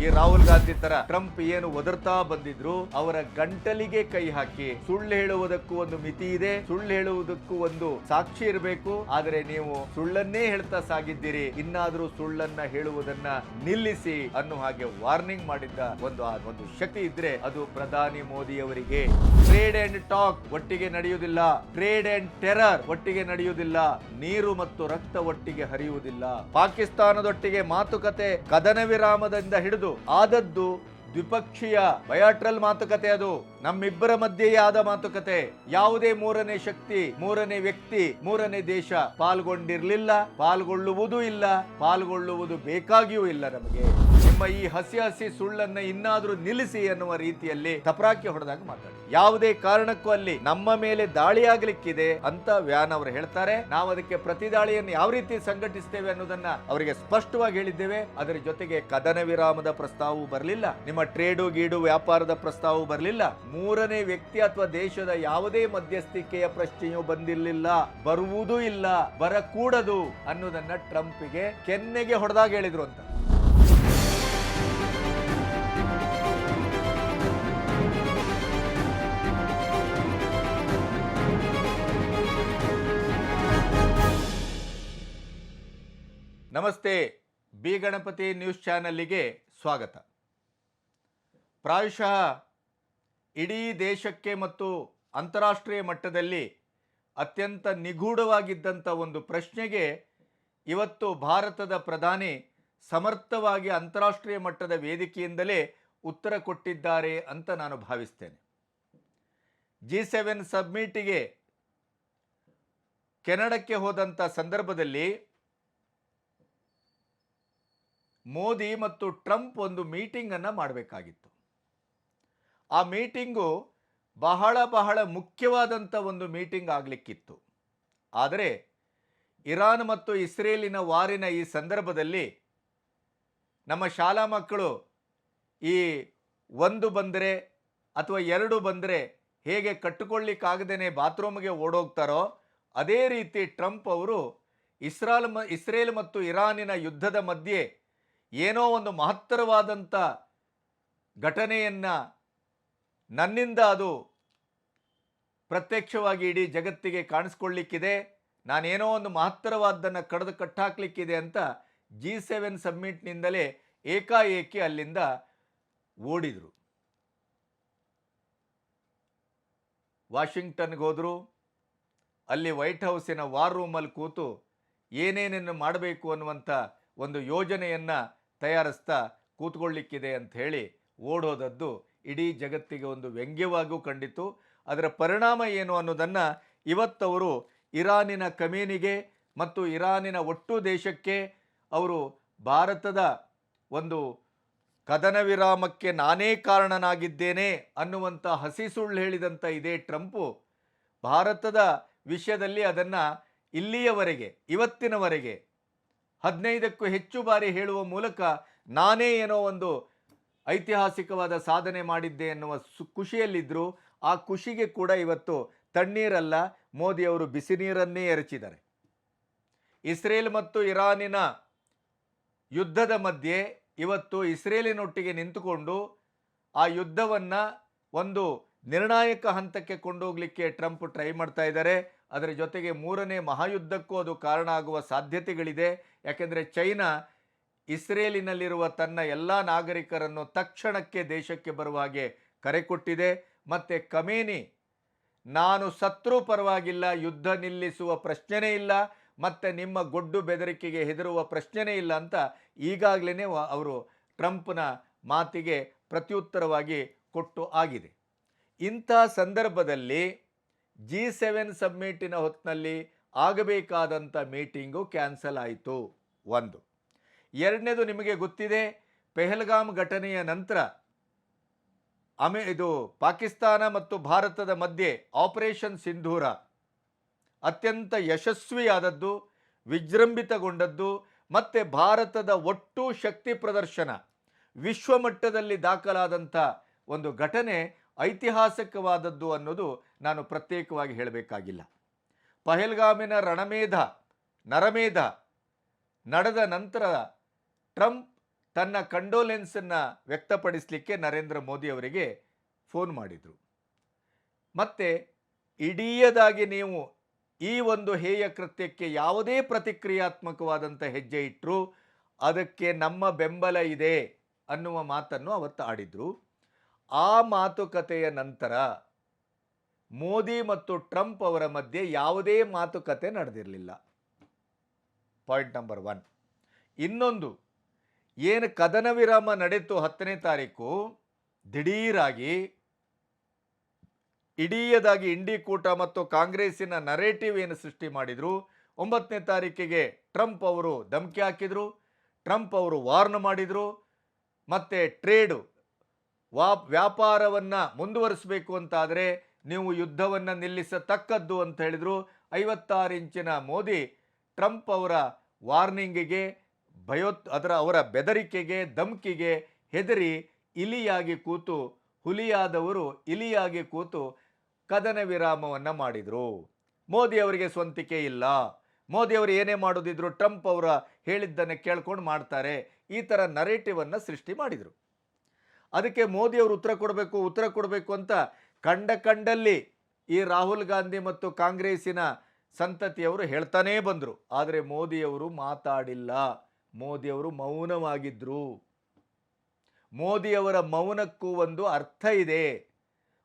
ಈ ರಾಹುಲ್ ಗಾಂಧಿ ತರ ಟ್ರಂಪ್ ಏನು ಒದರ್ತಾ ಬಂದಿದ್ರು ಅವರ ಗಂಟಲಿಗೆ ಕೈ ಹಾಕಿ ಸುಳ್ಳು ಹೇಳುವುದಕ್ಕೂ ಒಂದು ಮಿತಿ ಇದೆ, ಸುಳ್ಳು ಹೇಳುವುದಕ್ಕೂ ಒಂದು ಸಾಕ್ಷಿ ಇರಬೇಕು. ಆದರೆ ನೀವು ಸುಳ್ಳನ್ನೇ ಹೇಳ್ತಾ ಸಾಗಿದ್ದೀರಿ, ಇನ್ನಾದ್ರೂ ಸುಳ್ಳನ್ನ ಹೇಳುವುದನ್ನ ನಿಲ್ಲಿಸಿ ಅನ್ನೋ ಹಾಗೆ ವಾರ್ನಿಂಗ್ ಮಾಡಿದ್ದ ಒಂದು ಶಕ್ತಿ ಇದ್ರೆ ಅದು ಪ್ರಧಾನಿ ಮೋದಿ ಅವರಿಗೆ. ಟ್ರೇಡ್ ಅಂಡ್ ಟಾಕ್ ಒಟ್ಟಿಗೆ ನಡೆಯುವುದಿಲ್ಲ, ಟ್ರೇಡ್ ಅಂಡ್ ಟೆರರ್ ಒಟ್ಟಿಗೆ ನಡೆಯುವುದಿಲ್ಲ, ನೀರು ಮತ್ತು ರಕ್ತ ಒಟ್ಟಿಗೆ ಹರಿಯುವುದಿಲ್ಲ. ಪಾಕಿಸ್ತಾನದೊಟ್ಟಿಗೆ ಮಾತುಕತೆ ಕದನ ವಿರಾಮದಿಂದ ಹಿಡಿದು ಆದದ್ದು ದ್ವಿಪಕ್ಷೀಯ ಬಯಾಟ್ರಲ್ ಮಾತುಕತೆ. ಅದು ನಮ್ಮಿಬ್ಬರ ಮಧ್ಯೆಯೇ ಆದ ಮಾತುಕತೆ. ಯಾವುದೇ ಮೂರನೇ ಶಕ್ತಿ, ಮೂರನೇ ವ್ಯಕ್ತಿ, ಮೂರನೇ ದೇಶ ಪಾಲ್ಗೊಂಡಿರ್ಲಿಲ್ಲ, ಪಾಲ್ಗೊಳ್ಳುವುದೂ ಇಲ್ಲ, ಪಾಲ್ಗೊಳ್ಳುವುದು ಬೇಕಾಗಿಯೂ ಇಲ್ಲ. ನಮಗೆ ನಿಮ್ಮ ಈ ಹಸಿ ಹಸಿ ಸುಳ್ಳನ್ನ ಇನ್ನಾದ್ರೂ ನಿಲ್ಲಿಸಿ ಅನ್ನುವ ರೀತಿಯಲ್ಲಿ ತಪರಾಕಿ ಹೊಡೆದಾಗ ಮಾತಾಡಿ. ಯಾವುದೇ ಕಾರಣಕ್ಕೂ ಅಲ್ಲಿ ನಮ್ಮ ಮೇಲೆ ದಾಳಿ ಆಗ್ಲಿಕ್ಕಿದೆ ಅಂತ ವ್ಯಾನ್ ಅವರು ಹೇಳ್ತಾರೆ. ನಾವು ಅದಕ್ಕೆ ಪ್ರತಿ ದಾಳಿಯನ್ನು ಯಾವ ರೀತಿ ಸಂಘಟಿಸ್ತೇವೆ ಅನ್ನೋದನ್ನ ಅವರಿಗೆ ಸ್ಪಷ್ಟವಾಗಿ ಹೇಳಿದ್ದೇವೆ. ಅದರ ಜೊತೆಗೆ ಕದನ ವಿರಾಮದ ಪ್ರಸ್ತಾವವು ಬರಲಿಲ್ಲ, ನಿಮ್ಮ ಟ್ರೇಡು ಗೀಡು ವ್ಯಾಪಾರದ ಪ್ರಸ್ತಾವವು ಬರಲಿಲ್ಲ, ಮೂರನೇ ವ್ಯಕ್ತಿ ಅಥವಾ ದೇಶದ ಯಾವುದೇ ಮಧ್ಯಸ್ಥಿಕೆಯ ಪ್ರಶ್ನೆಯೂ ಬಂದಿರಲಿಲ್ಲ, ಬರುವುದೂ ಇಲ್ಲ, ಬರಕೂಡದು ಅನ್ನೋದನ್ನ ಟ್ರಂಪ್ಗೆ ಕೆನ್ನೆಗೆ ಹೊಡೆದಾಗ ಹೇಳಿದ್ರು ಅಂತ. ನಮಸ್ತೆ, ಬಿ ಗಣಪತಿ ನ್ಯೂಸ್ ಚಾನಲ್ಗೆ ಸ್ವಾಗತ. ಪ್ರಾಯಶಃ ಇಡೀ ದೇಶಕ್ಕೆ ಮತ್ತು ಅಂತಾರಾಷ್ಟ್ರೀಯ ಮಟ್ಟದಲ್ಲಿ ಅತ್ಯಂತ ನಿಗೂಢವಾಗಿದ್ದಂಥ ಒಂದು ಪ್ರಶ್ನೆಗೆ ಇವತ್ತು ಭಾರತದ ಪ್ರಧಾನಿ ಸಮರ್ಥವಾಗಿ ಅಂತಾರಾಷ್ಟ್ರೀಯ ಮಟ್ಟದ ವೇದಿಕೆಯಿಂದಲೇ ಉತ್ತರ ಕೊಟ್ಟಿದ್ದಾರೆ ಅಂತ ನಾನು ಭಾವಿಸ್ತೇನೆ. G7 ಸಬ್ಮಿಟಿಗೆ ಕೆನಡಾಕ್ಕೆ ಹೋದಂಥ ಸಂದರ್ಭದಲ್ಲಿ ಮೋದಿ ಮತ್ತು ಟ್ರಂಪ್ ಒಂದು ಮೀಟಿಂಗ್ ಅನ್ನು ಮಾಡಬೇಕಾಗಿತ್ತು. ಆ ಮೀಟಿಂಗು ಬಹಳ ಮುಖ್ಯವಾದಂಥ ಒಂದು ಮೀಟಿಂಗ್ ಆಗಲಿಕ್ಕಿತ್ತು. ಆದರೆ ಇರಾನ್ ಮತ್ತು ಇಸ್ರೇಲಿನ ವಾರಿನ ಈ ಸಂದರ್ಭದಲ್ಲಿ ನಮ್ಮ ಶಾಲಾ ಮಕ್ಕಳು ಈ ಒಂದು ಬಂದರೆ ಅಥವಾ ಎರಡು ಬಂದರೆ ಹೇಗೆ ಕಟ್ಟಿಕೊಳ್ಳಿಕ್ಕಾಗದೇನೆ ಬಾತ್ರೂಮ್ಗೆ ಓಡೋಗ್ತಾರೋ ಅದೇ ರೀತಿ ಟ್ರಂಪ್ ಅವರು ಇಸ್ರೇಲ್ ಮತ್ತು ಇರಾನಿನ ಯುದ್ಧದ ಮಧ್ಯೆ ಏನೋ ಒಂದು ಮಹತ್ತರವಾದಂಥ ಘಟನೆಯನ್ನು ನನ್ನಿಂದ ಅದು ಪ್ರತ್ಯಕ್ಷವಾಗಿ ಇಡೀ ಜಗತ್ತಿಗೆ ಕಾಣಿಸ್ಕೊಳ್ಳಿಕ್ಕಿದೆ, ನಾನೇನೋ ಒಂದು ಮಹತ್ತರವಾದ್ದನ್ನು ಕಡಿದು ಕಟ್ಟಾಕಲಿಕ್ಕಿದೆ ಅಂತ G7 ಸಬ್ಮಿಟ್ನಿಂದಲೇ ಏಕಾಏಕಿ ಅಲ್ಲಿಂದ ಓಡಿದರು. ವಾಷಿಂಗ್ಟನ್ಗೆ ಹೋದರು. ಅಲ್ಲಿ ವೈಟ್ ಹೌಸಿನ ವಾರ್ ರೂಮಲ್ಲಿ ಕೂತು ಏನೇನನ್ನು ಮಾಡಬೇಕು ಅನ್ನುವಂಥ ಒಂದು ಯೋಜನೆಯನ್ನು ತಯಾರಿಸ್ತಾ ಕೂತ್ಕೊಳ್ಳಿಕ್ಕಿದೆ ಅಂತ ಹೇಳಿ ಓಡೋದದ್ದು ಇಡೀ ಜಗತ್ತಿಗೆ ಒಂದು ವ್ಯಂಗ್ಯವಾಗೂ ಕಂಡಿತು. ಅದರ ಪರಿಣಾಮ ಏನು ಅನ್ನೋದನ್ನು ಇವತ್ತವರು ಇರಾನಿನ ಕಮೇನಿಗೆ ಮತ್ತು ಇರಾನಿನ ಒಟ್ಟು ದೇಶಕ್ಕೆ ಅವರು ಭಾರತದ ಒಂದು ಕದನ ವಿರಾಮಕ್ಕೆ ನಾನೇ ಕಾರಣನಾಗಿದ್ದೇನೆ ಅನ್ನುವಂಥ ಹಸಿ ಸುಳ್ಳು ಹೇಳಿದಂಥ ಇದೇ ಟ್ರಂಪು ಭಾರತದ ವಿಷಯದಲ್ಲಿ ಅದನ್ನು ಇಲ್ಲಿಯವರೆಗೆ ಇವತ್ತಿನವರೆಗೆ 15ಕ್ಕೂ ಹೆಚ್ಚು ಬಾರಿ ಹೇಳುವ ಮೂಲಕ ನಾನೇ ಏನೋ ಒಂದು ಐತಿಹಾಸಿಕವಾದ ಸಾಧನೆ ಮಾಡಿದ್ದೆ ಎನ್ನುವ ಖುಷಿಯಲ್ಲಿದ್ದರು. ಆ ಖುಷಿಗೆ ಕೂಡ ಇವತ್ತು ತಣ್ಣೀರಲ್ಲ, ಮೋದಿಯವರು ಬಿಸಿ ನೀರನ್ನೇ ಎರಚಿದ್ದಾರೆ. ಇಸ್ರೇಲ್ ಮತ್ತು ಇರಾನಿನ ಯುದ್ಧದ ಮಧ್ಯೆ ಇವತ್ತು ಇಸ್ರೇಲಿನೊಟ್ಟಿಗೆ ನಿಂತುಕೊಂಡು ಆ ಯುದ್ಧವನ್ನು ಒಂದು ನಿರ್ಣಾಯಕ ಹಂತಕ್ಕೆ ಕೊಂಡೋಗ್ಲಿಕ್ಕೆ ಟ್ರಂಪ್ ಟ್ರೈ ಮಾಡ್ತಾ ಇದ್ದಾರೆ. ಅದರ ಜೊತೆಗೆ ಮೂರನೇ ಮಹಾಯುದ್ಧಕ್ಕೂ ಅದು ಕಾರಣ ಆಗುವ ಸಾಧ್ಯತೆಗಳಿದೆ. ಯಾಕೆಂದರೆ ಚೈನಾ ಇಸ್ರೇಲಿನಲ್ಲಿರುವ ತನ್ನ ಎಲ್ಲ ನಾಗರಿಕರನ್ನು ತಕ್ಷಣಕ್ಕೆ ದೇಶಕ್ಕೆ ಬರುವ ಹಾಗೆ ಕರೆ ಕೊಟ್ಟಿದೆ. ಮತ್ತು ಕಮೇನಿ ನಾನು ಸತ್ರೂ ಪರವಾಗಿಲ್ಲ, ಯುದ್ಧ ನಿಲ್ಲಿಸುವ ಪ್ರಶ್ನೆನೇ ಇಲ್ಲ, ಮತ್ತು ನಿಮ್ಮ ಗೊಡ್ಡು ಬೆದರಿಕೆಗೆ ಹೆದರುವ ಪ್ರಶ್ನೆನೇ ಇಲ್ಲ ಅಂತ ಈಗಾಗಲೇ ಅವರು ಟ್ರಂಪ್ನ ಮಾತಿಗೆ ಪ್ರತ್ಯುತ್ತರವಾಗಿ ಕೊಟ್ಟು ಆಗಿದೆ. ಇಂಥ ಸಂದರ್ಭದಲ್ಲಿ G7 ಸಬ್ಮಿಟಿನ ಹೊತ್ತಿನಲ್ಲಿ ಆಗಬೇಕಾದಂಥ ಮೀಟಿಂಗು ಕ್ಯಾನ್ಸಲ್ ಆಯಿತು. ಒಂದು. ಎರಡನೇದು, ನಿಮಗೆ ಗೊತ್ತಿದೆ, ಪೆಹಲ್ಗಾಮ್ ಘಟನೆಯ ನಂತರ ಇದು ಪಾಕಿಸ್ತಾನ ಮತ್ತು ಭಾರತದ ಮಧ್ಯೆ ಆಪರೇಷನ್ ಸಿಂಧೂರ ಅತ್ಯಂತ ಯಶಸ್ವಿಯಾದದ್ದು, ವಿಜೃಂಭಿತಗೊಂಡದ್ದು, ಮತ್ತು ಭಾರತದ ಒಟ್ಟು ಶಕ್ತಿ ಪ್ರದರ್ಶನ ವಿಶ್ವಮಟ್ಟದಲ್ಲಿ ದಾಖಲಾದಂಥ ಒಂದು ಘಟನೆ ಐತಿಹಾಸಿಕವಾದದ್ದು ಅನ್ನೋದು ನಾನು ಪ್ರತ್ಯೇಕವಾಗಿ ಹೇಳಬೇಕಾಗಿಲ್ಲ. ಪಹಲ್ಗಾಮಿನ ನರಮೇಧ ನಡೆದ ನಂತರ ಟ್ರಂಪ್ ತನ್ನ ಕಂಡೋಲೆನ್ಸನ್ನು ವ್ಯಕ್ತಪಡಿಸಲಿಕ್ಕೆ ನರೇಂದ್ರ ಮೋದಿ ಅವರಿಗೆ ಫೋನ್ ಮಾಡಿದರು. ಮತ್ತು ಇಡೀಯದಾಗಿ ನೀವು ಈ ಒಂದು ಹೇಯ ಕೃತ್ಯಕ್ಕೆ ಯಾವುದೇ ಪ್ರತಿಕ್ರಿಯಾತ್ಮಕವಾದಂಥ ಹೆಜ್ಜೆ ಇಟ್ಟರು ಅದಕ್ಕೆ ನಮ್ಮ ಬೆಂಬಲ ಇದೆ ಅನ್ನುವ ಮಾತನ್ನು ಅವತ್ತು ಆಡಿದರು. ಆ ಮಾತುಕತೆಯ ನಂತರ ಮೋದಿ ಮತ್ತು ಟ್ರಂಪ್ ಅವರ ಮಧ್ಯೆ ಯಾವುದೇ ಮಾತುಕತೆ ನಡೆದಿರಲಿಲ್ಲ. Point number 1. ಇನ್ನೊಂದು, ಏನು ಕದನ ವಿರಾಮ ನಡೆಯಿತು 10ನೇ ತಾರೀಕು, ದಿಢೀರಾಗಿ ಇಡೀಯದಾಗಿ ಇಂಡಿ ಕೂಟ ಮತ್ತು ಕಾಂಗ್ರೆಸ್ಸಿನ ನರೇಟಿವ್ ಏನು ಸೃಷ್ಟಿ ಮಾಡಿದರು, 9ನೇ ತಾರೀಕಿಗೆ ಟ್ರಂಪ್ ಅವರು ಧಮಕಿ ಹಾಕಿದರು, ಟ್ರಂಪ್ ಅವರು ವಾರ್ನ್ ಮಾಡಿದರು, ಮತ್ತು ವ್ಯಾಪಾರವನ್ನು ಮುಂದುವರಿಸಬೇಕು ಅಂತಾದರೆ ನೀವು ಯುದ್ಧವನ್ನು ನಿಲ್ಲಿಸತಕ್ಕದ್ದು ಅಂತ ಹೇಳಿದರು. 56 ಇಂಚಿನ ಮೋದಿ ಟ್ರಂಪ್ ಅವರ ವಾರ್ನಿಂಗಿಗೆ, ಅವರ ಬೆದರಿಕೆಗೆ, ಧಮಕಿಗೆ ಹೆದರಿ ಇಲಿಯಾಗಿ ಕೂತು, ಹುಲಿಯಾದವರು ಇಲಿಯಾಗಿ ಕೂತು ಕದನ ವಿರಾಮವನ್ನು ಮಾಡಿದರು. ಮೋದಿ ಅವರಿಗೆ ಸ್ವಂತಿಕೆ ಇಲ್ಲ, ಮೋದಿ ಅವರು ಏನೇ ಮಾಡೋದಿದ್ರು ಟ್ರಂಪ್ ಅವರ ಹೇಳಿದ್ದನ್ನು ಕೇಳ್ಕೊಂಡು ಮಾಡ್ತಾರೆ, ಈ ಥರ ನರೇಟಿವನ್ನು ಸೃಷ್ಟಿ ಮಾಡಿದರು. ಅದಕ್ಕೆ ಮೋದಿ ಅವರು ಉತ್ತರ ಕೊಡಬೇಕು ಅಂತ ಕಂಡಲ್ಲಿ ಈ ರಾಹುಲ್ ಗಾಂಧಿ ಮತ್ತು ಕಾಂಗ್ರೆಸ್ಸಿನ ಸಂತತಿಯವರು ಹೇಳ್ತಾನೇ ಬಂದರು. ಆದರೆ ಮೋದಿಯವರು ಮಾತಾಡಿಲ್ಲ, ಮೋದಿಯವರು ಮೌನವಾಗಿದ್ದರು. ಮೋದಿಯವರ ಮೌನಕ್ಕೂ ಒಂದು ಅರ್ಥ ಇದೆ,